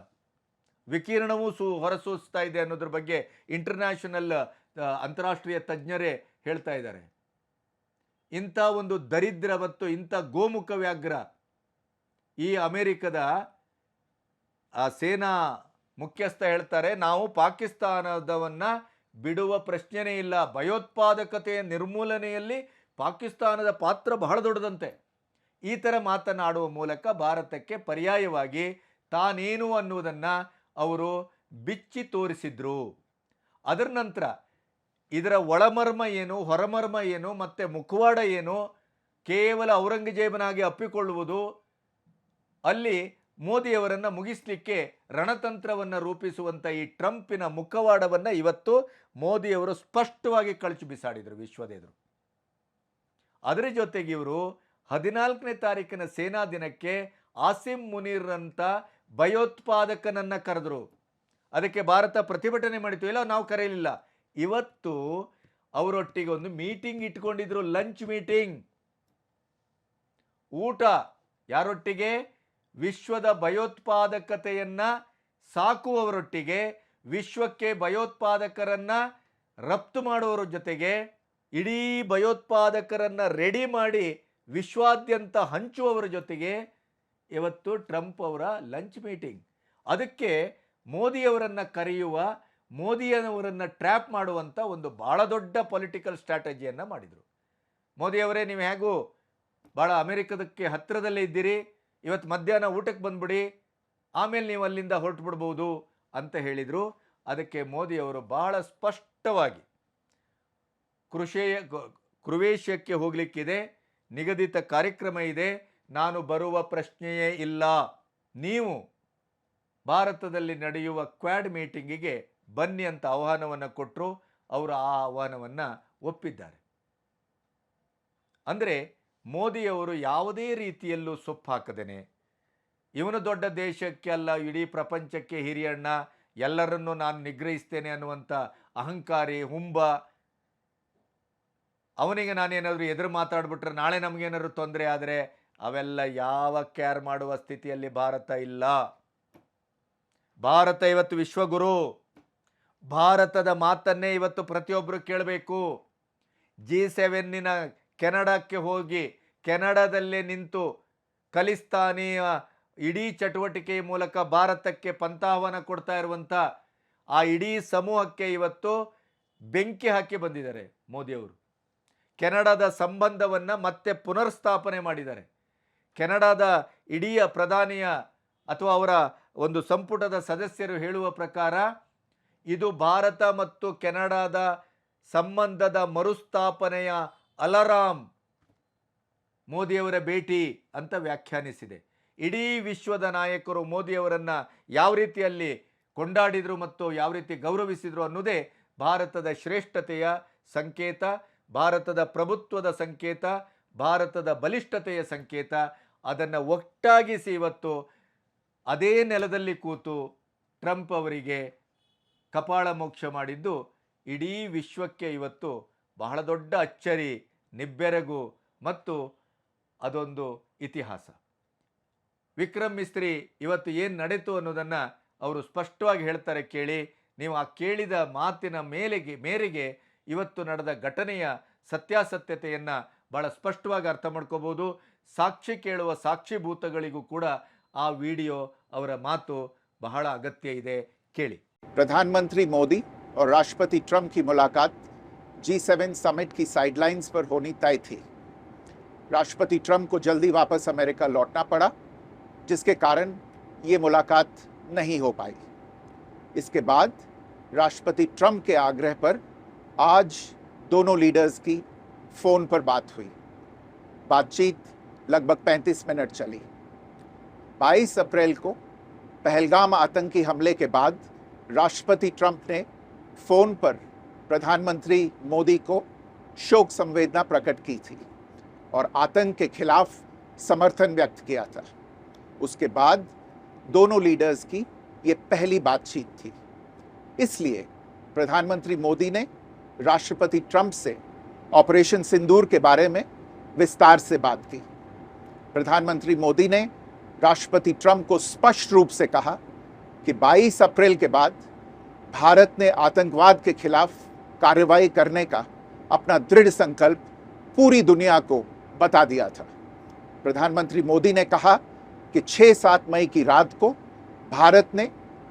ವಿಕಿರಣವೂ ಹೊರಸೂಸ್ತಾ ಇದೆ ಅನ್ನೋದ್ರ ಬಗ್ಗೆ ಇಂಟರ್ನ್ಯಾಷನಲ್ ಅಂತಾರಾಷ್ಟ್ರೀಯ ತಜ್ಞರೇ ಹೇಳ್ತಾ ಇದ್ದಾರೆ. ಇಂಥ ಒಂದು ದರಿದ್ರ ಮತ್ತು ಇಂಥ ಗೋಮುಖ ವ್ಯಾಘ್ರ ಈ ಅಮೆರಿಕದ ಸೇನಾ ಮುಖ್ಯಸ್ಥ ಹೇಳ್ತಾರೆ, ನಾವು ಪಾಕಿಸ್ತಾನದವನ್ನ ಬಿಡುವ ಪ್ರಶ್ನೆನೇ ಇಲ್ಲ. ಭಯೋತ್ಪಾದಕತೆಯ ನಿರ್ಮೂಲನೆಯಲ್ಲಿ ಪಾಕಿಸ್ತಾನದ ಪಾತ್ರ ಬಹಳ ದೊಡ್ಡದಂತೆ. ಈ ಥರ ಮಾತನಾಡುವ ಮೂಲಕ ಭಾರತಕ್ಕೆ ಪರ್ಯಾಯವಾಗಿ ತಾನೇನು ಅನ್ನುವುದನ್ನು ಅವರು ಬಿಚ್ಚಿ ತೋರಿಸಿದ್ರು. ಅದರ ನಂತರ ಇದರ ಒಳಮರ್ಮ ಏನು, ಹೊರಮರ್ಮ ಏನು, ಮತ್ತು ಮುಖವಾಡ ಏನು, ಕೇವಲ ಔರಂಗಜೇಬನಾಗಿ ಅಪ್ಪಿಕೊಳ್ಳುವುದು, ಅಲ್ಲಿ ಮೋದಿಯವರನ್ನು ಮುಗಿಸಲಿಕ್ಕೆ ರಣತಂತ್ರವನ್ನು ರೂಪಿಸುವಂಥ ಈ ಟ್ರಂಪಿನ ಮುಖವಾಡವನ್ನು ಇವತ್ತು ಮೋದಿಯವರು ಸ್ಪಷ್ಟವಾಗಿ ಕಳಚಿ ಬಿಸಾಡಿದರು ವಿಶ್ವದ ಎದುರು. ಅದರ ಜೊತೆಗೆ ಇವರು 14ನೇ ತಾರೀಕಿನ ಸೇನಾ ದಿನಕ್ಕೆ ಆಸಿಮ್ ಮುನೀರ್ ಅಂತ ಭಯೋತ್ಪಾದಕನನ್ನು ಕರೆದರು. ಅದಕ್ಕೆ ಭಾರತ ಪ್ರತಿಭಟನೆ ಮಾಡಿತು. ಇಲ್ಲ, ನಾವು ಕರೆಯಲಿಲ್ಲ. ಇವತ್ತು ಅವರೊಟ್ಟಿಗೆ ಒಂದು ಮೀಟಿಂಗ್ ಇಟ್ಕೊಂಡಿದ್ರು, ಲಂಚ್ ಮೀಟಿಂಗ್, ಊಟ. ಯಾರೊಟ್ಟಿಗೆ? ವಿಶ್ವದ ಭಯೋತ್ಪಾದಕತೆಯನ್ನ ಸಾಕುವವರೊಟ್ಟಿಗೆ, ವಿಶ್ವಕ್ಕೆ ಭಯೋತ್ಪಾದಕರನ್ನ ರಫ್ತು ಮಾಡುವವರ ಜೊತೆಗೆ, ಇಡೀ ಭಯೋತ್ಪಾದಕರನ್ನ ರೆಡಿ ಮಾಡಿ ವಿಶ್ವಾದ್ಯಂತ ಹಂಚುವವರ ಜೊತೆಗೆ ಇವತ್ತು ಟ್ರಂಪ್ ಅವರ ಲಂಚ್ ಮೀಟಿಂಗ್. ಅದಕ್ಕೆ ಮೋದಿಯವರನ್ನು ಕರೆಯುವ, ಮೋದಿಯವರನ್ನು ಟ್ರ್ಯಾಪ್ ಮಾಡುವಂಥ ಒಂದು ಭಾಳ ದೊಡ್ಡ ಪೊಲಿಟಿಕಲ್ ಸ್ಟ್ರಾಟಜಿಯನ್ನು ಮಾಡಿದರು. ಮೋದಿಯವರೇ, ನೀವು ಹೇಗೂ ಭಾಳ ಅಮೆರಿಕದಕ್ಕೆ ಹತ್ತಿರದಲ್ಲೇ ಇದ್ದೀರಿ, ಇವತ್ತು ಮಧ್ಯಾಹ್ನ ಊಟಕ್ಕೆ ಬಂದ್ಬಿಡಿ, ಆಮೇಲೆ ನೀವು ಅಲ್ಲಿಂದ ಹೊರಟು ಬಿಡ್ಬೋದು ಅಂತ ಹೇಳಿದರು. ಅದಕ್ಕೆ ಮೋದಿಯವರು ಬಹಳ ಸ್ಪಷ್ಟವಾಗಿ ಕ್ರೊವೇಷಿಯಾಕ್ಕೆ ಹೋಗಲಿಕ್ಕಿದೆ, ನಿಗದಿತ ಕಾರ್ಯಕ್ರಮ ಇದೆ, ನಾನು ಬರುವ ಪ್ರಶ್ನೆಯೇ ಇಲ್ಲ, ನೀವು ಭಾರತದಲ್ಲಿ ನಡೆಯುವ ಕ್ವಾಡ್ ಮೀಟಿಂಗಿಗೆ ಬನ್ನಿ ಅಂತ ಆಹ್ವಾನವನ್ನು ಕೊಟ್ಟರು. ಅವರು ಆ ಆಹ್ವಾನವನ್ನು ಒಪ್ಪಿದ್ದಾರೆ. ಅಂದರೆ ಮೋದಿಯವರು ಯಾವುದೇ ರೀತಿಯಲ್ಲೂ ಸೊಪ್ಪು ಹಾಕದೇನೆ, ಇವನು ದೊಡ್ಡ ದೇಶಕ್ಕೆ ಅಲ್ಲ ಇಡೀ ಪ್ರಪಂಚಕ್ಕೆ ಹಿರಿಯಣ್ಣ, ಎಲ್ಲರನ್ನೂ ನಾನು ನಿಗ್ರಹಿಸ್ತೇನೆ ಅನ್ನುವಂಥ ಅಹಂಕಾರಿ ಹುಂಬ, ಅವನಿಗೆ ನಾನೇನಾದರೂ ಎದುರು ಮಾತಾಡ್ಬಿಟ್ರೆ ನಾಳೆ ನಮಗೇನಾದ್ರು ತೊಂದರೆ ಆದರೆ ಅವೆಲ್ಲ ಯಾವ ಕೇರ್ ಮಾಡುವ ಸ್ಥಿತಿಯಲ್ಲಿ ಭಾರತ ಇಲ್ಲ. ಭಾರತ ಇವತ್ತು ವಿಶ್ವಗುರು. ಭಾರತದ ಮಾತನ್ನೇ ಇವತ್ತು ಪ್ರತಿಯೊಬ್ಬರು ಕೇಳಬೇಕು. G7 ಕೆನಡಾಕ್ಕೆ ಹೋಗಿ ಕೆನಡಾದಲ್ಲೇ ನಿಂತು ಖಲಿಸ್ತಾನಿಯ ಇಡೀ ಚಟುವಟಿಕೆಯ ಮೂಲಕ ಭಾರತಕ್ಕೆ ಪಂಥಾಹ್ವಾನ ಕೊಡ್ತಾ ಇರುವಂಥ ಆ ಇಡೀ ಸಮೂಹಕ್ಕೆ ಇವತ್ತು ಬೆಂಕಿ ಹಾಕಿ ಬಂದಿದ್ದಾರೆ ಮೋದಿಯವರು. ಕೆನಡಾದ ಸಂಬಂಧವನ್ನು ಮತ್ತೆ ಪುನರ್ಸ್ಥಾಪನೆ ಮಾಡಿದ್ದಾರೆ. ಕೆನಡಾದ ಇಡೀ ಪ್ರಧಾನಿಯ ಅಥವಾ ಅವರ ಒಂದು ಸಂಪುಟದ ಸದಸ್ಯರು ಹೇಳುವ ಪ್ರಕಾರ ಇದು ಭಾರತ ಮತ್ತು ಕೆನಡಾದ ಸಂಬಂಧದ ಮರುಸ್ಥಾಪನೆಯ ಅಲಾರಾಮ್ ಮೋದಿಯವರ ಭೇಟಿ ಅಂತ ವ್ಯಾಖ್ಯಾನಿಸಿದೆ. ಇಡೀ ವಿಶ್ವದ ನಾಯಕರು ಮೋದಿಯವರನ್ನು ಯಾವ ರೀತಿಯಲ್ಲಿ ಕೊಂಡಾಡಿದರು ಮತ್ತು ಯಾವ ರೀತಿ ಗೌರವಿಸಿದರು ಅನ್ನೋದೇ ಭಾರತದ ಶ್ರೇಷ್ಠತೆಯ ಸಂಕೇತ, ಭಾರತದ ಪ್ರಭುತ್ವದ ಸಂಕೇತ, ಭಾರತದ ಬಲಿಷ್ಠತೆಯ ಸಂಕೇತ. ಅದನ್ನು ಒಟ್ಟಾಗಿಸಿ ಇವತ್ತು ಅದೇ ನೆಲದಲ್ಲಿ ಕೂತು ಟ್ರಂಪ್ ಅವರಿಗೆ ಕಪಾಳ ಮೋಕ್ಷ ಮಾಡಿದ್ದು ಇಡೀ ವಿಶ್ವಕ್ಕೆ ಇವತ್ತು ಬಹಳ ದೊಡ್ಡ ಅಚ್ಚರಿ, ನಿಬ್ಬೆರಗು ಮತ್ತು ಅದೊಂದು ಇತಿಹಾಸ. ವಿಕ್ರಮ್ ಮಿಸ್ತ್ರಿ ಇವತ್ತು ಏನು ನಡೆಯಿತು ಅನ್ನೋದನ್ನು ಅವರು ಸ್ಪಷ್ಟವಾಗಿ ಹೇಳ್ತಾರೆ. ಕೇಳಿ, ನೀವು ಆ ಕೇಳಿದ ಮಾತಿನ ಮೇರೆಗೆ ಇವತ್ತು ನಡೆದ ಘಟನೆಯ ಸತ್ಯಾಸತ್ಯತೆಯನ್ನು ಭಾಳ ಸ್ಪಷ್ಟವಾಗಿ ಅರ್ಥ ಮಾಡ್ಕೋಬೋದು. ಸಾಕ್ಷಿ ಕೇಳುವ ಸಾಕ್ಷಿಭೂತಗಳಿಗೂ ಕೂಡ ಆ ವಿಡಿಯೋ ಅವರ ಮಾತು ಬಹಳ ಅಗತ್ಯ ಇದೆ. ಕೇಳಿ. प्रधानमंत्री मोदी और राष्ट्रपति ट्रंप की मुलाकात G7 समिट की साइडलाइंस पर होनी तय थी. राष्ट्रपति ट्रंप को जल्दी वापस अमेरिका लौटना पड़ा, जिसके कारण ये मुलाकात नहीं हो पाई. इसके बाद राष्ट्रपति ट्रंप के आग्रह पर आज दोनों लीडर्स की फ़ोन पर बात हुई. बातचीत लगभग 35 मिनट चली. 22 अप्रैल को पहलगाम आतंकी हमले के बाद राष्ट्रपति ट्रंप ने फोन पर प्रधानमंत्री मोदी को शोक संवेदना प्रकट की थी और आतंक के खिलाफ समर्थन व्यक्त किया था। उसके बाद दोनों लीडर्स की ये पहली बातचीत थी। इसलिए प्रधानमंत्री मोदी ने राष्ट्रपति ट्रंप से ऑपरेशन सिंदूर के बारे में विस्तार से बात की। प्रधानमंत्री मोदी ने राष्ट्रपति ट्रंप को स्पष्ट रूप से कहा कि 22 अप्रैल के बाद भारत ने आतंकवाद के खिलाफ कार्रवाई करने का अपना दृढ़ संकल्प पूरी दुनिया को बता दिया था। प्रधानमंत्री मोदी ने कहा कि 6-7 मई की रात को भारत ने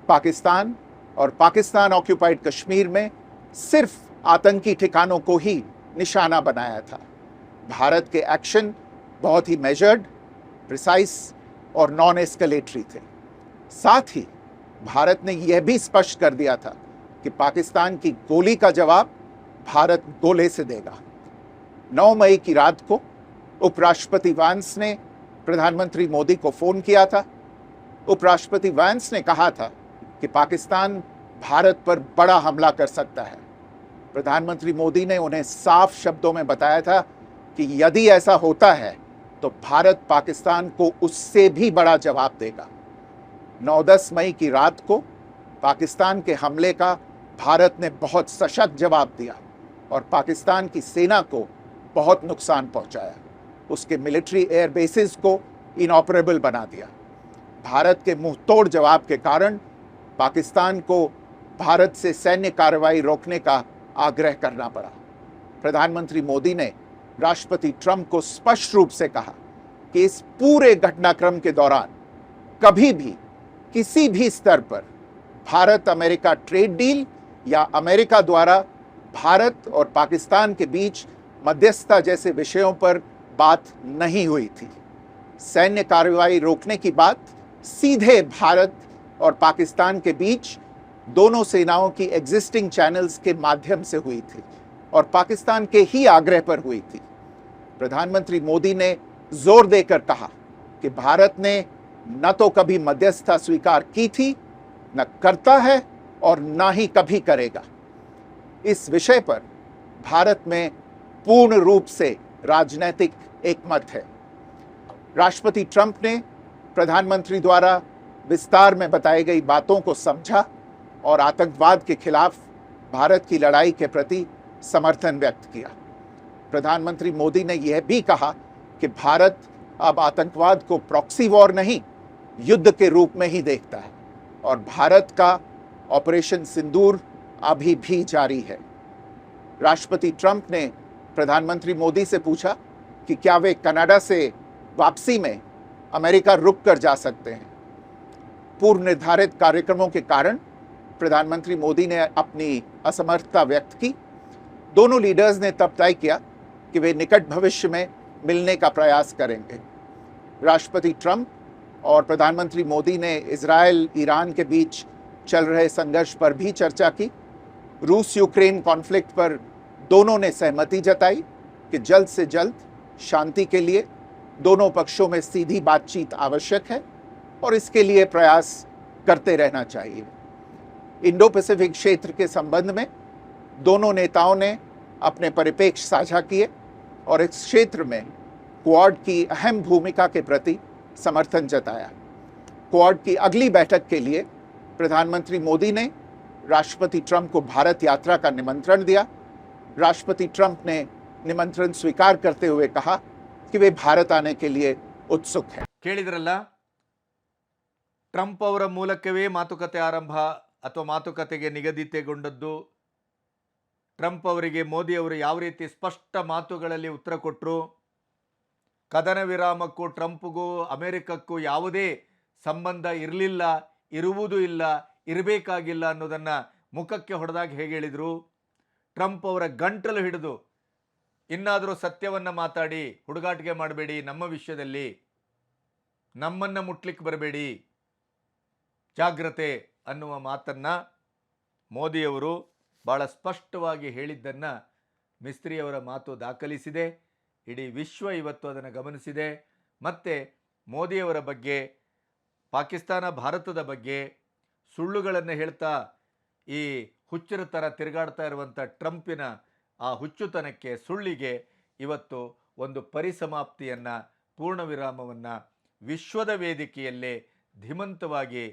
पाकिस्तान और पाकिस्तान ऑक्यूपाइड कश्मीर में सिर्फ आतंकी ठिकानों को ही निशाना बनाया था। भारत के एक्शन बहुत ही मेजर्ड, प्रिसाइस और नॉन एस्केलेटरी थे। साथ ही भारत ने यह भी स्पष्ट कर दिया था कि पाकिस्तान की गोली का जवाब भारत गोले से देगा। 9 मई की रात को उपराष्ट्रपति वैंस ने प्रधानमंत्री मोदी को फोन किया था। उपराष्ट्रपति वैंस ने कहा था कि पाकिस्तान भारत पर बड़ा हमला कर सकता है। प्रधानमंत्री मोदी ने उन्हें साफ शब्दों में बताया था कि यदि ऐसा होता है तो भारत पाकिस्तान को उससे भी बड़ा जवाब देगा। 9-10 मई की रात को पाकिस्तान के हमले का भारत ने बहुत सशक्त जवाब दिया और पाकिस्तान की सेना को बहुत नुकसान पहुंचाया। उसके मिलिट्री एयर बेसिस को इनऑपरेबल बना दिया। भारत के मुंहतोड़ जवाब के कारण पाकिस्तान को भारत से सैन्य कार्रवाई रोकने का आग्रह करना पड़ा। प्रधानमंत्री मोदी ने राष्ट्रपति ट्रंप को स्पष्ट रूप से कहा कि इस पूरे घटनाक्रम के दौरान कभी भी किसी भी स्तर पर भारत अमेरिका ट्रेड डील या अमेरिका द्वारा भारत और पाकिस्तान के बीच मध्यस्थता जैसे विषयों पर बात नहीं हुई थी। सैन्य कार्रवाई रोकने की बात सीधे भारत और पाकिस्तान के बीच दोनों सेनाओं की एग्जिस्टिंग चैनल्स के माध्यम से हुई थी और पाकिस्तान के ही आग्रह पर हुई थी। प्रधानमंत्री मोदी ने जोर देकर कहा कि भारत ने न तो कभी मध्यस्थता स्वीकार की थी, न करता है और न ही कभी करेगा। इस विषय पर भारत में पूर्ण रूप से राजनीतिक एकमत है। राष्ट्रपति ट्रंप ने प्रधानमंत्री द्वारा विस्तार में बताई गई बातों को समझा और आतंकवाद के खिलाफ भारत की लड़ाई के प्रति समर्थन व्यक्त किया। प्रधानमंत्री मोदी ने यह भी कहा कि भारत अब आतंकवाद को प्रॉक्सी वॉर नहीं, युद्ध के रूप में ही देखता है और भारत का ऑपरेशन सिंदूर अभी भी जारी है। राष्ट्रपति ट्रंप ने प्रधानमंत्री मोदी से पूछा कि क्या वे कनाडा से वापसी में अमेरिका रुक कर जा सकते हैं। पूर्व निर्धारित कार्यक्रमों के कारण प्रधानमंत्री मोदी ने अपनी असमर्थता व्यक्त की। दोनों लीडर्स ने तब तय किया कि वे निकट भविष्य में मिलने का प्रयास करेंगे। राष्ट्रपति ट्रंप और प्रधानमंत्री मोदी ने इजराइल ईरान के बीच चल रहे संघर्ष पर भी चर्चा की। रूस यूक्रेन कॉन्फ्लिक्ट पर दोनों ने सहमति जताई कि जल्द से जल्द शांति के लिए दोनों पक्षों में सीधी बातचीत आवश्यक है और इसके लिए प्रयास करते रहना चाहिए। इंडो पैसिफिक क्षेत्र के संबंध में दोनों नेताओं ने अपने परिप्रेक्ष्य साझा किए और इस क्षेत्र में क्वाड की अहम भूमिका के प्रति समर्थन जताया। क्वाड की अगली बैठक के लिए प्रधानमंत्री मोदी ने राष्ट्रपति ट्रंप को भारत यात्रा का निमंत्रण दिया। राष्ट्रपति ट्रंप ने निमंत्रण स्वीकार करते हुए कहा कि वे भारत आने के लिए उत्सुक हैं। ಕೇಳಿದ್ರಲ್ಲ, ಟ್ರಂಪ್ ಅವರ ಮೂಲಕವೇ ಮಾತುಕತೆ ಆರಂಭ ಅಥವಾ ಮಾತುಕತೆಗೆ ನಿಗದಿತೆಗೊಂಡದ್ದು. ಟ್ರಂಪ್ ಅವರಿಗೆ ಮೋದಿ ಅವರು ಯಾವ ರೀತಿ ಸ್ಪಷ್ಟ ಮಾತುಗಳಲ್ಲಿ ಉತ್ತರ ಕೊಟ್ಟರು. ಕದನ ವಿರಾಮಕ್ಕೂ ಟ್ರಂಪ್ಗೂ ಅಮೆರಿಕಕ್ಕೂ ಯಾವುದೇ ಸಂಬಂಧ ಇರಲಿಲ್ಲ, ಇರುವುದೂ ಇಲ್ಲ, ಇರಬೇಕಾಗಿಲ್ಲ ಅನ್ನೋದನ್ನು ಮುಖಕ್ಕೆ ಹೊಡೆದಾಗ ಹೇಗೆ ಹೇಳಿದರು. ಟ್ರಂಪ್ ಅವರ ಗಂಟಲು ಹಿಡಿದು ಇನ್ನಾದರೂ ಸತ್ಯವನ್ನು ಮಾತಾಡಿ, ಹುಡುಗಾಟಿಕೆ ಮಾಡಬೇಡಿ, ನಮ್ಮ ವಿಷಯದಲ್ಲಿ ನಮ್ಮನ್ನು ಮುಟ್ಲಿಕ್ಕೆ ಬರಬೇಡಿ, ಜಾಗ್ರತೆ ಅನ್ನುವ ಮಾತನ್ನು ಮೋದಿಯವರು ಭಾಳ ಸ್ಪಷ್ಟವಾಗಿ ಹೇಳಿದ್ದನ್ನು ಮಿಸ್ತ್ರಿಯವರ ಮಾತು ದಾಖಲಿಸಿದೆ. ಇಡೀ ವಿಶ್ವ ಇವತ್ತು ಅದನ್ನು ಗಮನಿಸಿದೆ. ಮತ್ತು ಮೋದಿಯವರ ಬಗ್ಗೆ, ಪಾಕಿಸ್ತಾನ ಭಾರತದ ಬಗ್ಗೆ ಸುಳ್ಳುಗಳನ್ನು ಹೇಳ್ತಾ ಈ ಹುಚ್ಚರ ಥರ ತಿರುಗಾಡ್ತಾ ಇರುವಂಥ ಟ್ರಂಪಿನ ಆ ಹುಚ್ಚುತನಕ್ಕೆ, ಸುಳ್ಳಿಗೆ ಇವತ್ತು ಒಂದು ಪರಿಸಮಾಪ್ತಿಯನ್ನು, ಪೂರ್ಣ ವಿರಾಮವನ್ನು ವಿಶ್ವದ ವೇದಿಕೆಯಲ್ಲೇ ಧೀಮಂತವಾಗಿ,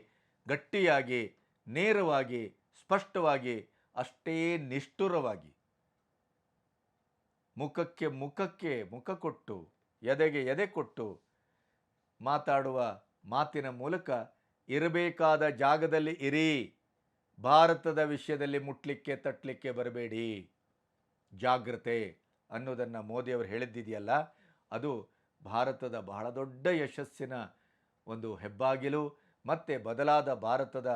ಗಟ್ಟಿಯಾಗಿ, ನೇರವಾಗಿ, ಸ್ಪಷ್ಟವಾಗಿ, ಅಷ್ಟೇ ನಿಷ್ಠುರವಾಗಿ ಮುಖಕ್ಕೆ ಮುಖ ಕೊಟ್ಟು, ಎದೆಗೆ ಎದೆ ಕೊಟ್ಟು ಮಾತಾಡುವ ಮಾತಿನ ಮೂಲಕ ಇರಬೇಕಾದ ಜಾಗದಲ್ಲಿ ಇರಿ, ಭಾರತದ ವಿಷಯದಲ್ಲಿ ಮುಟ್ಲಿಕ್ಕೆ ತಟ್ಟಲಿಕ್ಕೆ ಬರಬೇಡಿ, ಜಾಗ್ರತೆ ಅನ್ನೋದನ್ನು ಮೋದಿಯವರು ಹೇಳಿದ್ದಿದೆಯಲ್ಲ, ಅದು ಭಾರತದ ಬಹಳ ದೊಡ್ಡ ಯಶಸ್ಸಿನ ಒಂದು ಹೆಬ್ಬಾಗಿಲು ಮತ್ತು ಬದಲಾದ ಭಾರತದ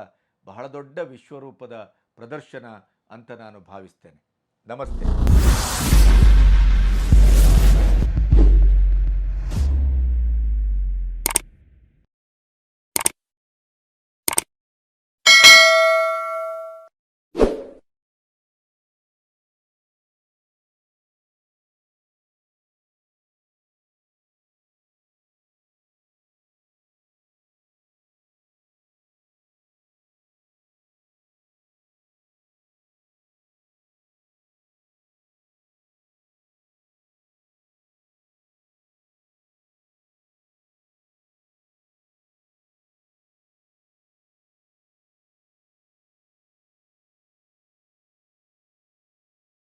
ಬಹಳ ದೊಡ್ಡ ವಿಶ್ವರೂಪದ ಪ್ರದರ್ಶನ ಅಂತ ನಾನು ಭಾವಿಸ್ತೇನೆ. ನಮಸ್ತೆ.